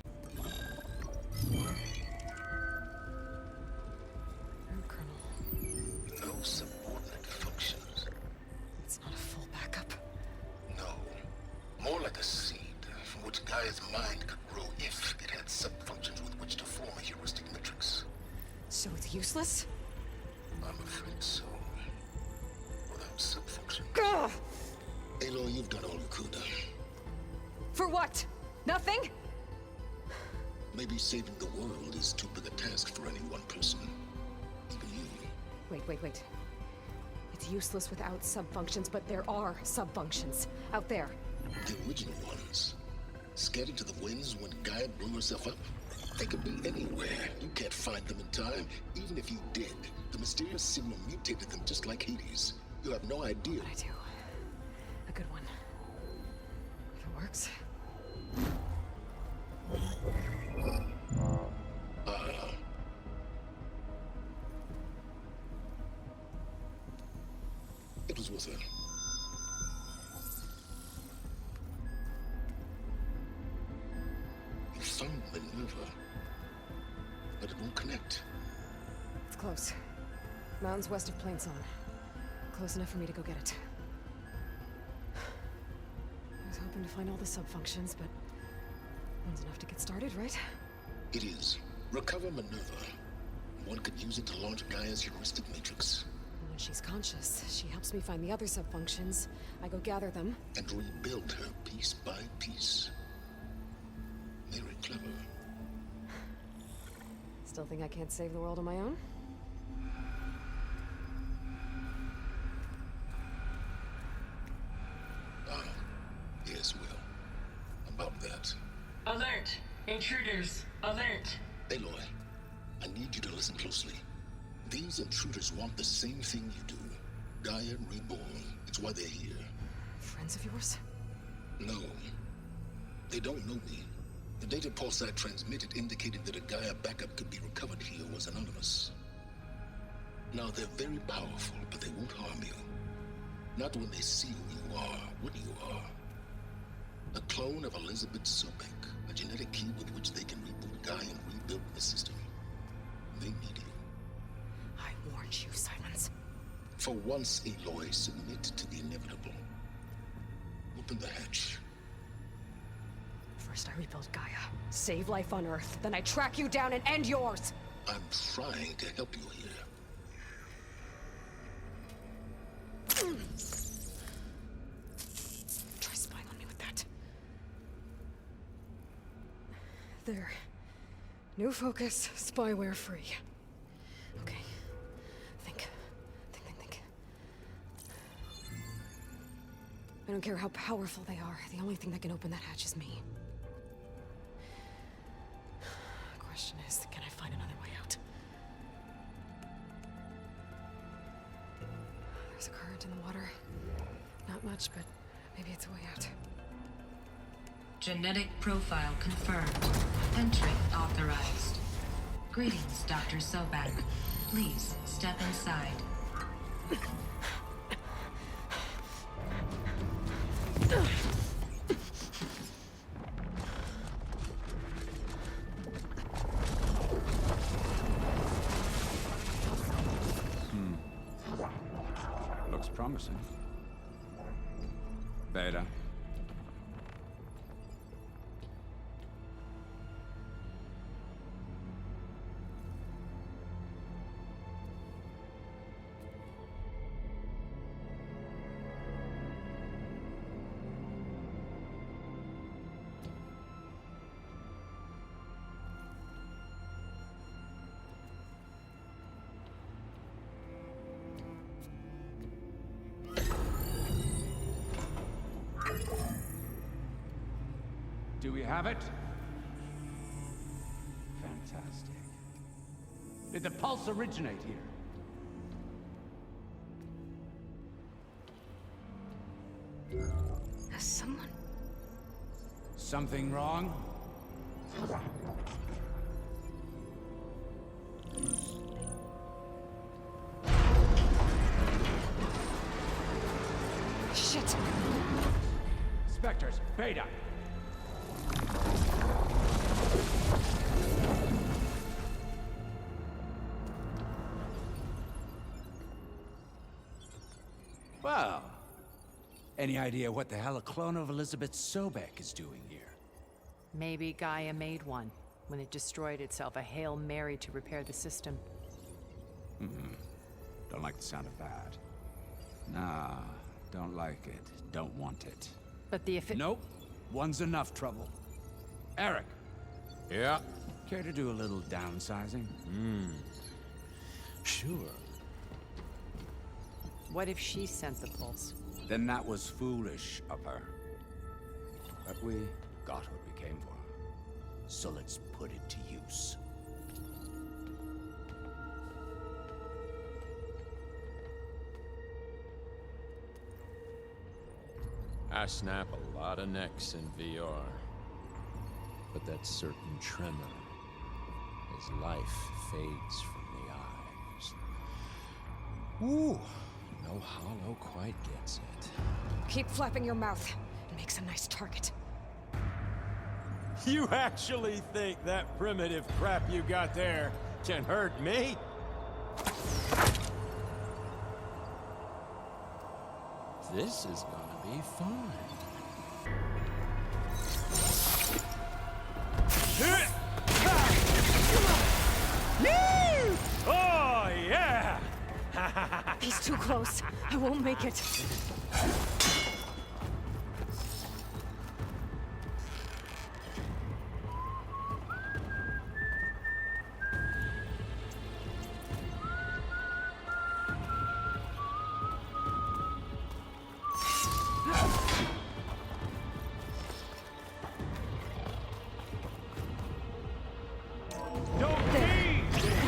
Colonel. No subordinate functions. It's not a full backup. No. More like a seed from which Gaia's mind could grow if it had sub-functions with which to form a heuristic matrix. So it's useless? I'm afraid so. Without sub-function. Gah! Aloy, you've done all you could. For what? Nothing? Maybe saving the world is too big a task for any one person. Even you. Wait. It's useless without sub-functions, but there are sub-functions out there. The original ones. Scattered to the winds when Gaia blew herself up. They could be anywhere. You can't find them in time. Even if you did, the mysterious signal mutated them just like Hades. You have no idea. I do. A good one. If it works. It was worth it. You found Minerva, but it won't connect. It's close. Mountains west of Plainsong. Close enough for me to go get it. I was hoping to find all the sub-functions, but one's enough to get started, right? It is. Recover maneuver. One could use it to launch Gaia's heuristic matrix. When she's conscious, she helps me find the other sub-functions. I go gather them. And rebuild her piece by piece. Very clever. Still think I can't save the world on my own? Yes, Will. About that. Alert! Intruders! Alert! Aloy, I need you to listen closely. These intruders want the same thing you do. Gaia reborn. It's why they're here. Friends of yours? No. They don't know me. The data pulse I transmitted indicated that a Gaia backup could be recovered here was anonymous. Now, they're very powerful, but they won't harm you. Not when they see who you are, what you are. A clone of Elizabeth Sobek, a genetic key with which they can reboot Gaia and rebuild the system. They need you. I warned you, Silence. For once, Aloy, submit to the inevitable. Open the hatch. First I rebuild Gaia, save life on Earth, then I track you down and end yours! I'm trying to help you here. Try spying on me with that. There. New focus, spyware free. Okay. Think. I don't care how powerful they are. The only thing that can open that hatch is me. Question is, can I find another way out? There's a current in the water. Not much, but maybe it's a way out. Genetic profile confirmed. Entry authorized. Greetings, Dr. Sobek. Please step inside. Looks promising. Beta. Do we have it? Fantastic. Did the pulse originate here? Has someone... Something wrong? Shit! Spectres, Beta! Well, any idea what the hell a clone of Elizabeth Sobek is doing here? Maybe Gaia made one when it destroyed itself, a Hail Mary to repair the system. Don't like the sound of that. Nah, don't like it. Don't want it. But the Nope. One's enough trouble. Eric. Yeah? Care to do a little downsizing? Sure. What if she sent the pulse? Then that was foolish of her. But we got what we came for. So let's put it to use. I snap a lot of necks in VR. But that certain tremor as life fades from the eyes. Ooh, no hollow quite gets it. Keep flapping your mouth. It makes a nice target. You actually think that primitive crap you got there can hurt me? This is gonna be fun. Oh, yeah! He's too close. I won't make it.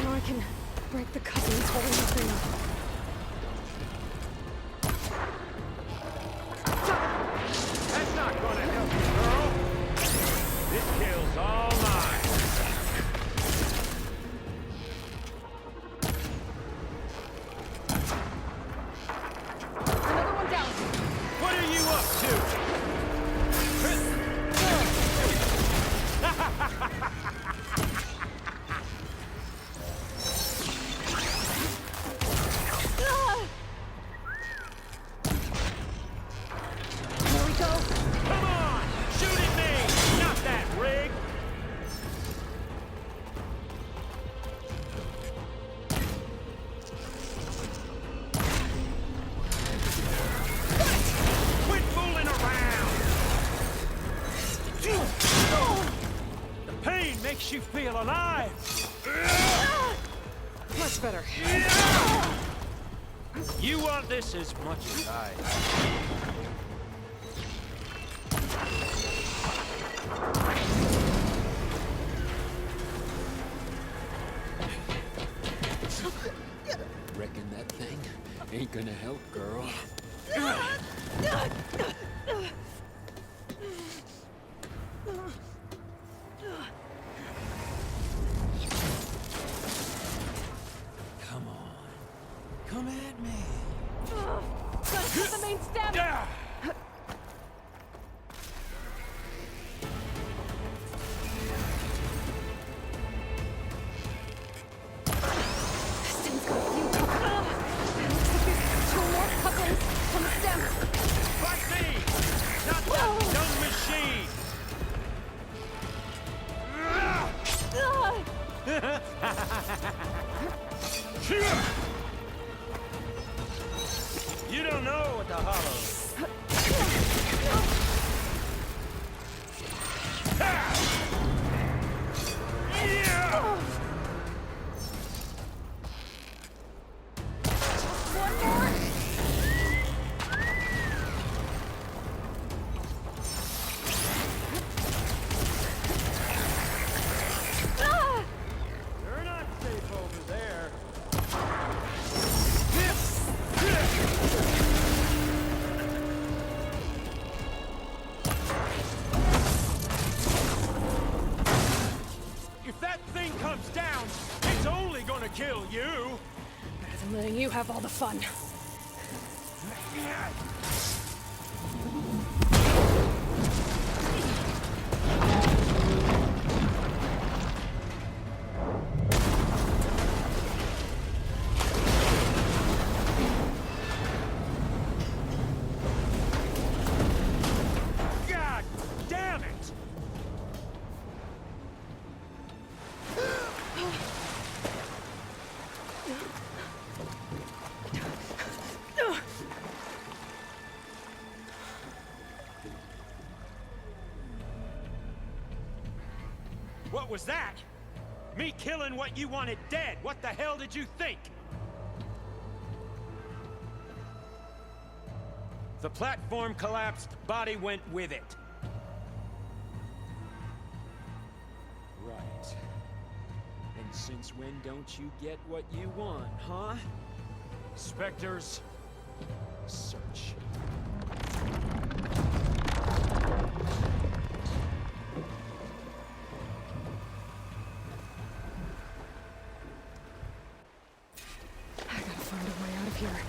Now I can break the cousins holding the thing up. That's not gonna help you, girl. This kill's all mine. Another one down. What are you up to? There we go. Come on! Shoot at me! Not that rig! Quit fooling around! The pain makes you feel alive! Much better. You want this as much as I. Reckon that thing ain't gonna help, girl. Come on. Come at me. Gotta hit the main stem. Stem's got a few couplings. Looks like there's 2 more couplings on the stem. Fight me! Not that dumb machine! You don't know what the hollow. One more. You're not safe over there. If that thing comes down, it's only gonna kill you. Better than letting you have all the fun. God damn it! What was that? Me killing what you wanted dead. What the hell did you think? The platform collapsed, body went with it. Right. And since when don't you get what you want, huh? Spectres, search. I gotta find a way out of here.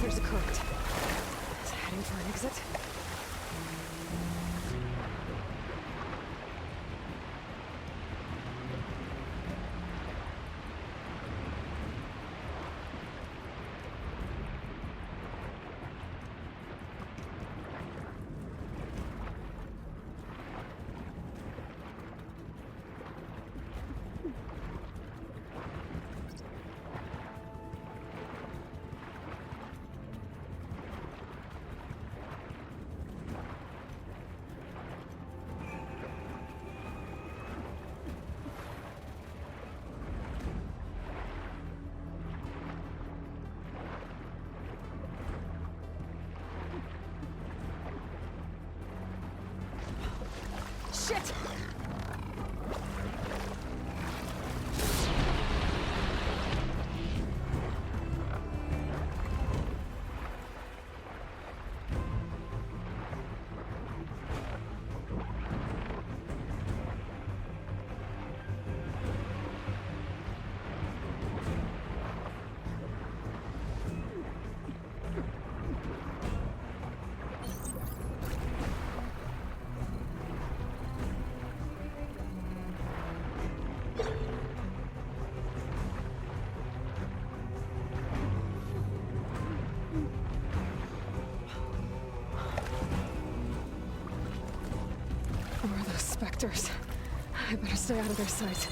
There's a current. Is it heading for an exit? specters. I better stay out of their sight.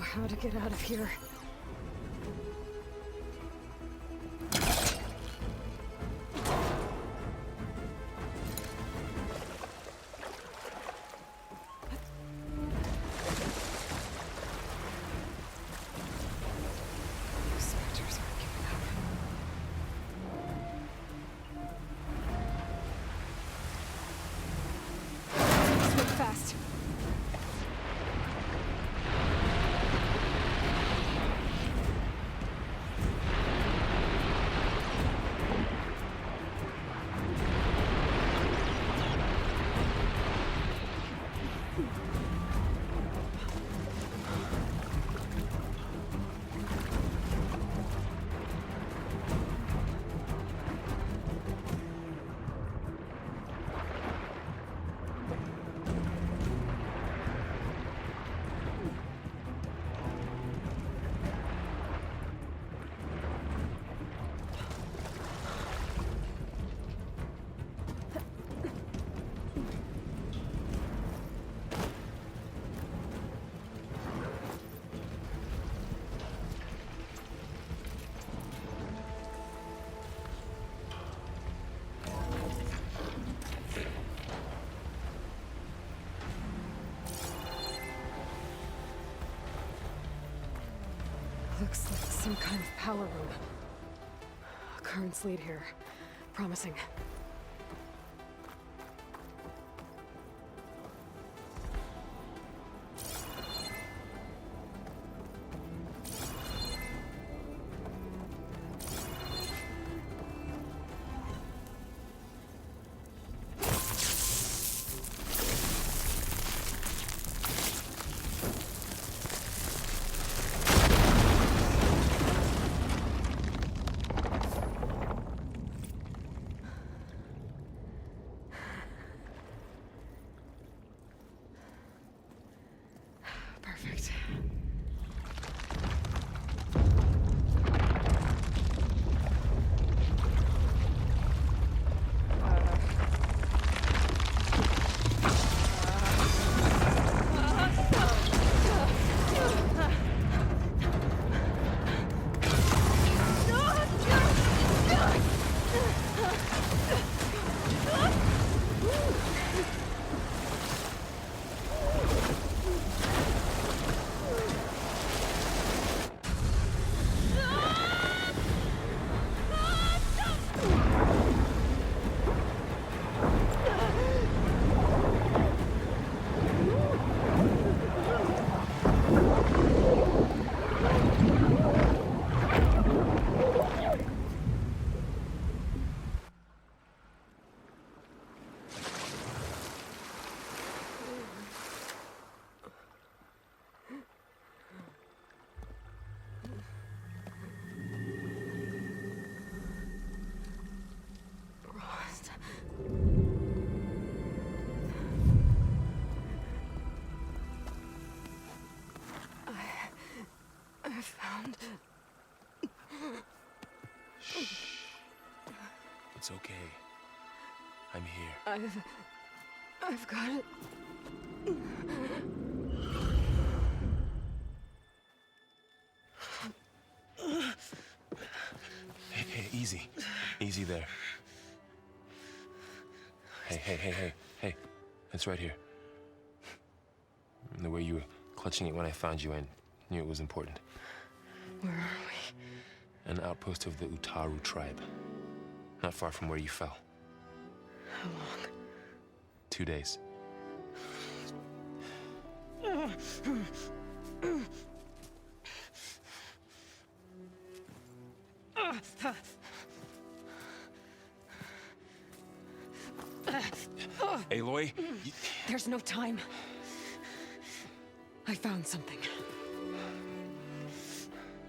How to get out of here. Specters aren't giving up. Let's move fast. Looks like some kind of power room. Currents lead here. Promising. Perfect. I found... Shh. It's okay. I'm here. I've got it. Hey, easy. Easy there. Hey. It's right here. The way you were clutching it when I found you, I knew it was important. Where are we? An outpost of the Utaru tribe. Not far from where you fell. How long? 2 days. Aloy? There's no time. I found something.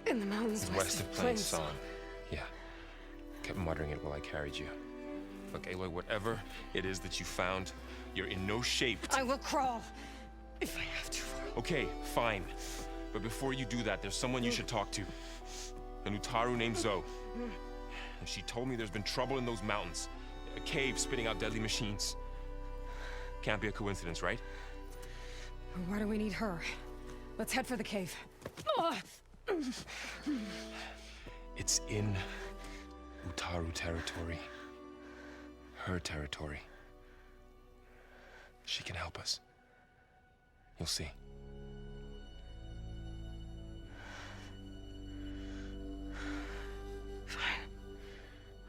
In the mountains West of Plain Song. Yeah. Kept muttering it while I carried you. Look, Aloy, whatever it is that you found, you're in no shape to— I will crawl, if I have to. Okay, fine. But before you do that, there's someone you should talk to. An Utaru named Zoe. And she told me there's been trouble in those mountains. A cave spitting out deadly machines. Can't be a coincidence, right? Why do we need her? Let's head for the cave. It's in Utaru territory. Her territory. She can help us. You'll see. Fine.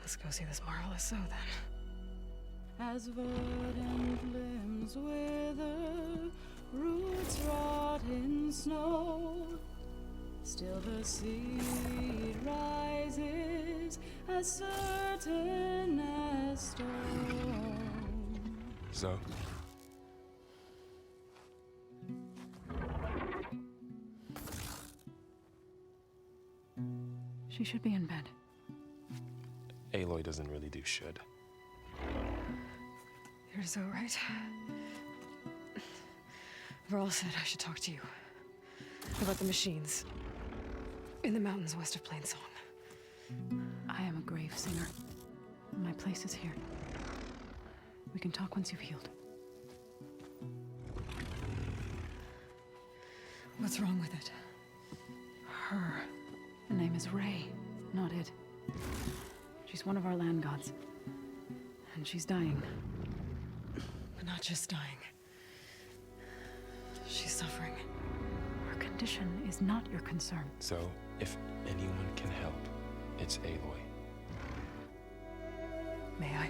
Let's go see this marvelous Zoe then. As verdant limbs wither, roots rot in snow, still the seed rises as certain as stone. Zoe. She should be in bed. Aloy doesn't really do should. You're so right. Varl said I should talk to you about the machines in the mountains west of Plain Song. I am a grave singer. My place is here. We can talk once you've healed. What's wrong with it? Her. The name is Ray, not it. She's one of our land gods. And she's dying. But not just dying. She's suffering. Her condition is not your concern. So, if anyone can help, it's Aloy. May I?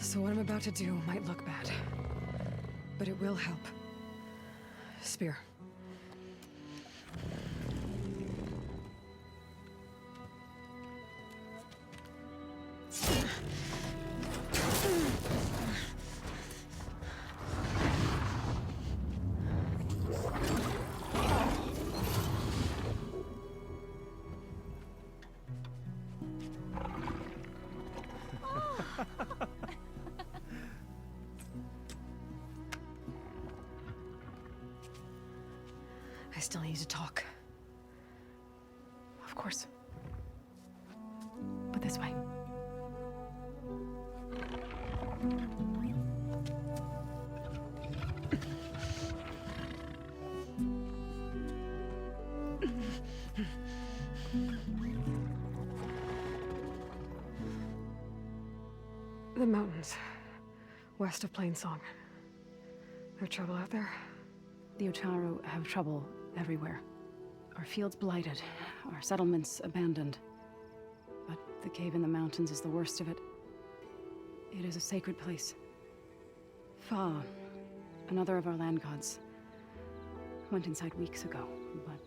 So what I'm about to do might look bad, but it will help. Spear. I still need to talk. Of course. But this way. The mountains, west of Plain Song. There's trouble out there? The Utaru have trouble everywhere. Our fields blighted, our settlements abandoned. But the cave in the mountains is the worst of it. It is a sacred place. Fa, another of our land gods, went inside weeks ago, but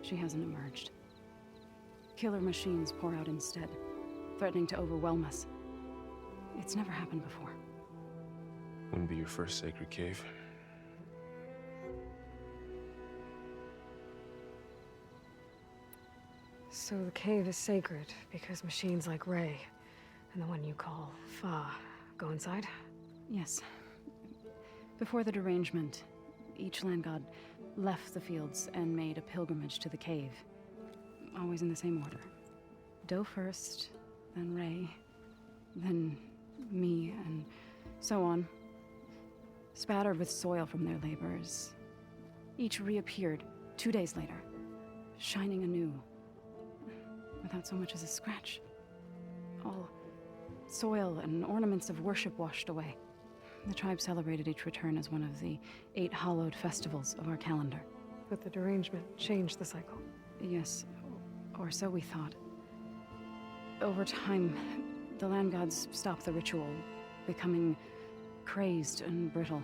she hasn't emerged. Killer machines pour out instead, threatening to overwhelm us. It's never happened before. Wouldn't be your first sacred cave. So the cave is sacred because machines like Ray and the one you call Fa go inside? Yes. Before the derangement, each land god left the fields and made a pilgrimage to the cave. Always in the same order. Do first, then Ray, then me, and so on. Spattered with soil from their labors. Each reappeared 2 days later, shining anew. without so much as a scratch. All soil and ornaments of worship washed away. The tribe celebrated each return as one of the 8 hallowed festivals of our calendar. But the derangement changed the cycle. Yes, or so we thought. Over time, the land gods stopped the ritual, becoming crazed and brittle.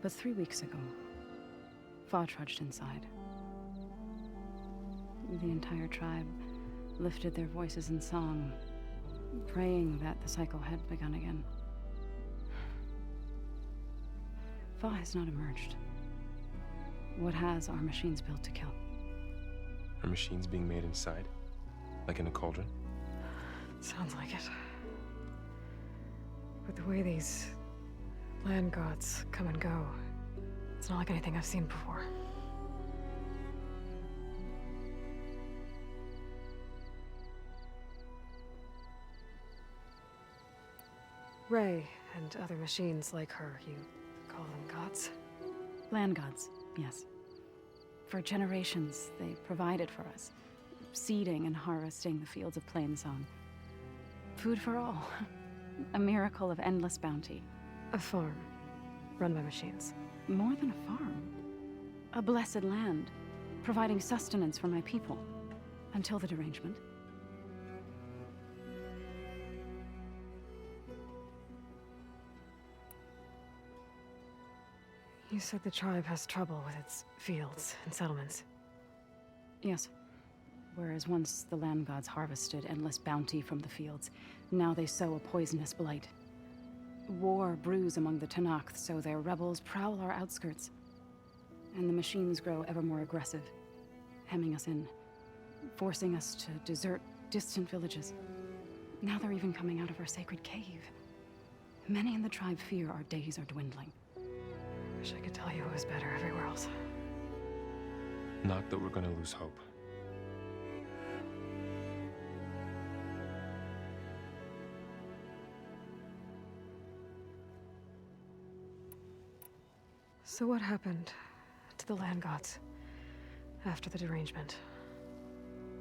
But 3 weeks ago, Fa trudged inside. The entire tribe lifted their voices in song, praying that the cycle had begun again. Fa has not emerged. What has are machines built to kill. Are machines being made inside? Like in a cauldron? Sounds like it. But the way these land gods come and go, it's not like anything I've seen before. Ray and other machines like her, you call them gods? Land gods, yes. For generations, they provided for us, seeding and harvesting the fields of Plainsong. Food for all. A miracle of endless bounty. A farm, run by machines. More than a farm. A blessed land, providing sustenance for my people. Until the derangement. You said the tribe has trouble with its fields and settlements. Yes. Whereas once the land gods harvested endless bounty from the fields, now they sow a poisonous blight. War brews among the Tanakh, so their rebels prowl our outskirts. And the machines grow ever more aggressive, hemming us in, forcing us to desert distant villages. Now they're even coming out of our sacred cave. Many in the tribe fear our days are dwindling. Wish I could tell you it was better everywhere else. Not that we're gonna lose hope. So what happened to the land gods after the derangement?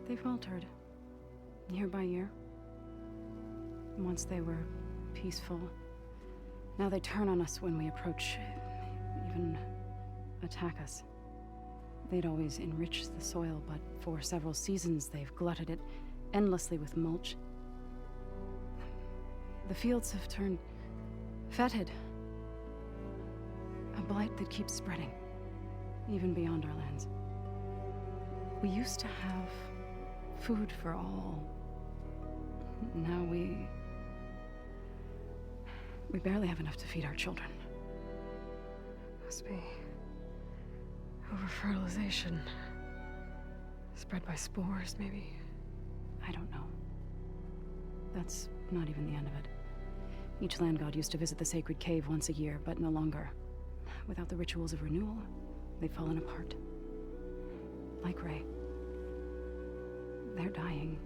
They faltered, year by year. Once they were peaceful. Now they turn on us when we approach, even attack us. They'd always enriched the soil, but for several seasons they've glutted it endlessly with mulch. The fields have turned fetid. A blight that keeps spreading, even beyond our lands. We used to have food for all. Now we barely have enough to feed our children. Must be over-fertilization. Spread by spores, maybe? I don't know. That's not even the end of it. Each land god used to visit the sacred cave once a year, but no longer. Without the rituals of renewal, they've fallen apart. Like Ray. They're dying.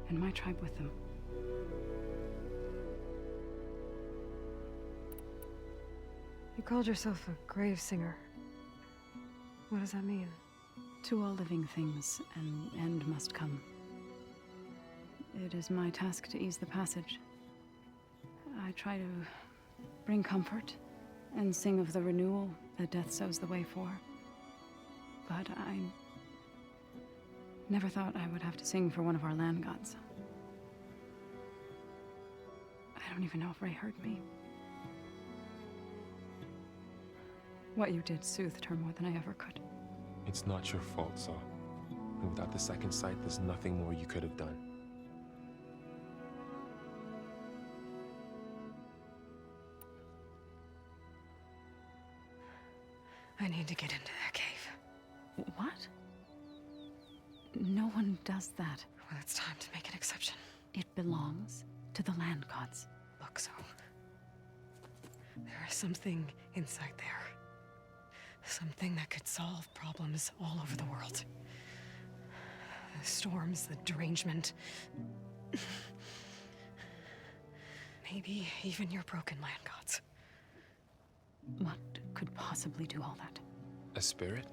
And my tribe with them. You called yourself a grave singer. What does that mean? To all living things, an end must come. It is my task to ease the passage. I try to bring comfort and sing of the renewal that death sows the way for. But I never thought I would have to sing for one of our land gods. I don't even know if Ray heard me. What you did soothed her more than I ever could. It's not your fault, Saw. And without the second sight, there's nothing more you could have done. I need to get into that cave. What? No one does that. Well, it's time to make an exception. It belongs to the land gods. Look, so there is something inside there. Something that could solve problems all over the world. The storms, the derangement. Maybe even your broken land gods. What could possibly do all that? A spirit?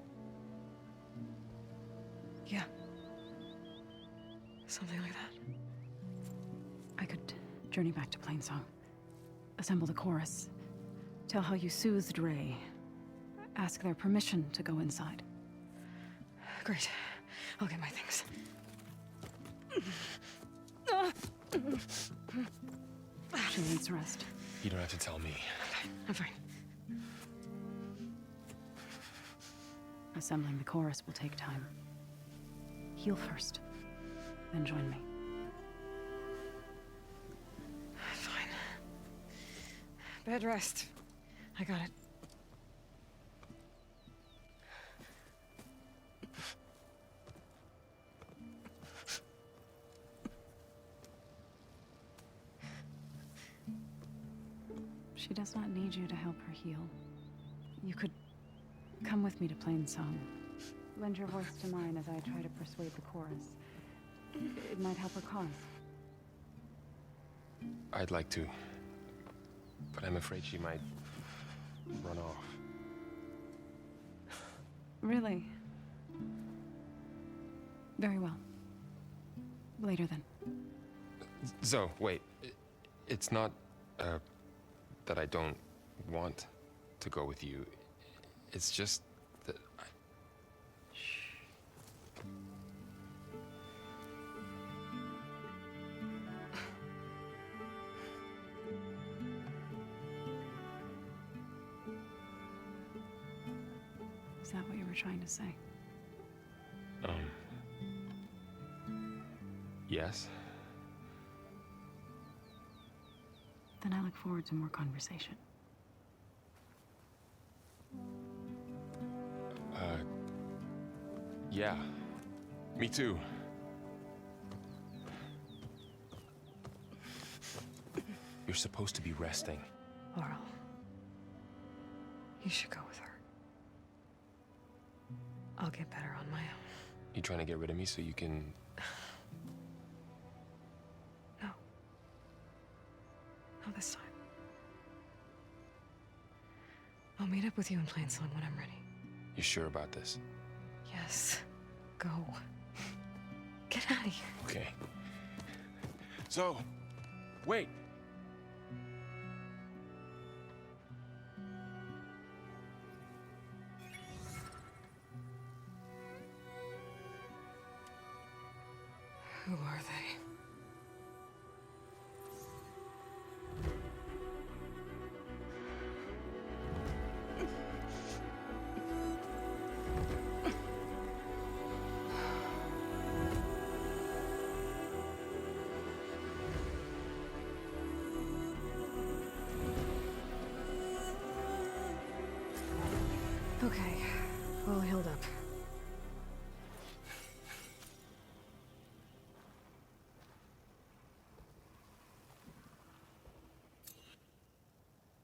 Yeah. Something like that. I could journey back to Plainsong, assemble the chorus, tell how you soothed Ray, ask their permission to go inside. Great. I'll get my things. She needs rest. You don't have to tell me. Okay, I'm fine. Assembling the chorus will take time. Heal first, then join me. Fine. Bed rest. I got it. She does not need you to help her heal. You could come with me to Plainsong. Lend your voice to mine as I try to persuade the chorus. It might help her cause. I'd like to, but I'm afraid she might run off. Really? Very well. Later then. Zoe, wait. It's not, that I don't want to go with you. It's just that I... Is that what you were trying to say? Yes? Then I look forward to more conversation. Yeah. Me too. You're supposed to be resting. Laurel. You should go with her. I'll get better on my own. You trying to get rid of me so you can... No. Not this time. I'll meet up with you in Plainsong when I'm ready. You sure about this? Yes. Go. Get out of here. Okay. So, wait. Who are they? Okay, all healed up.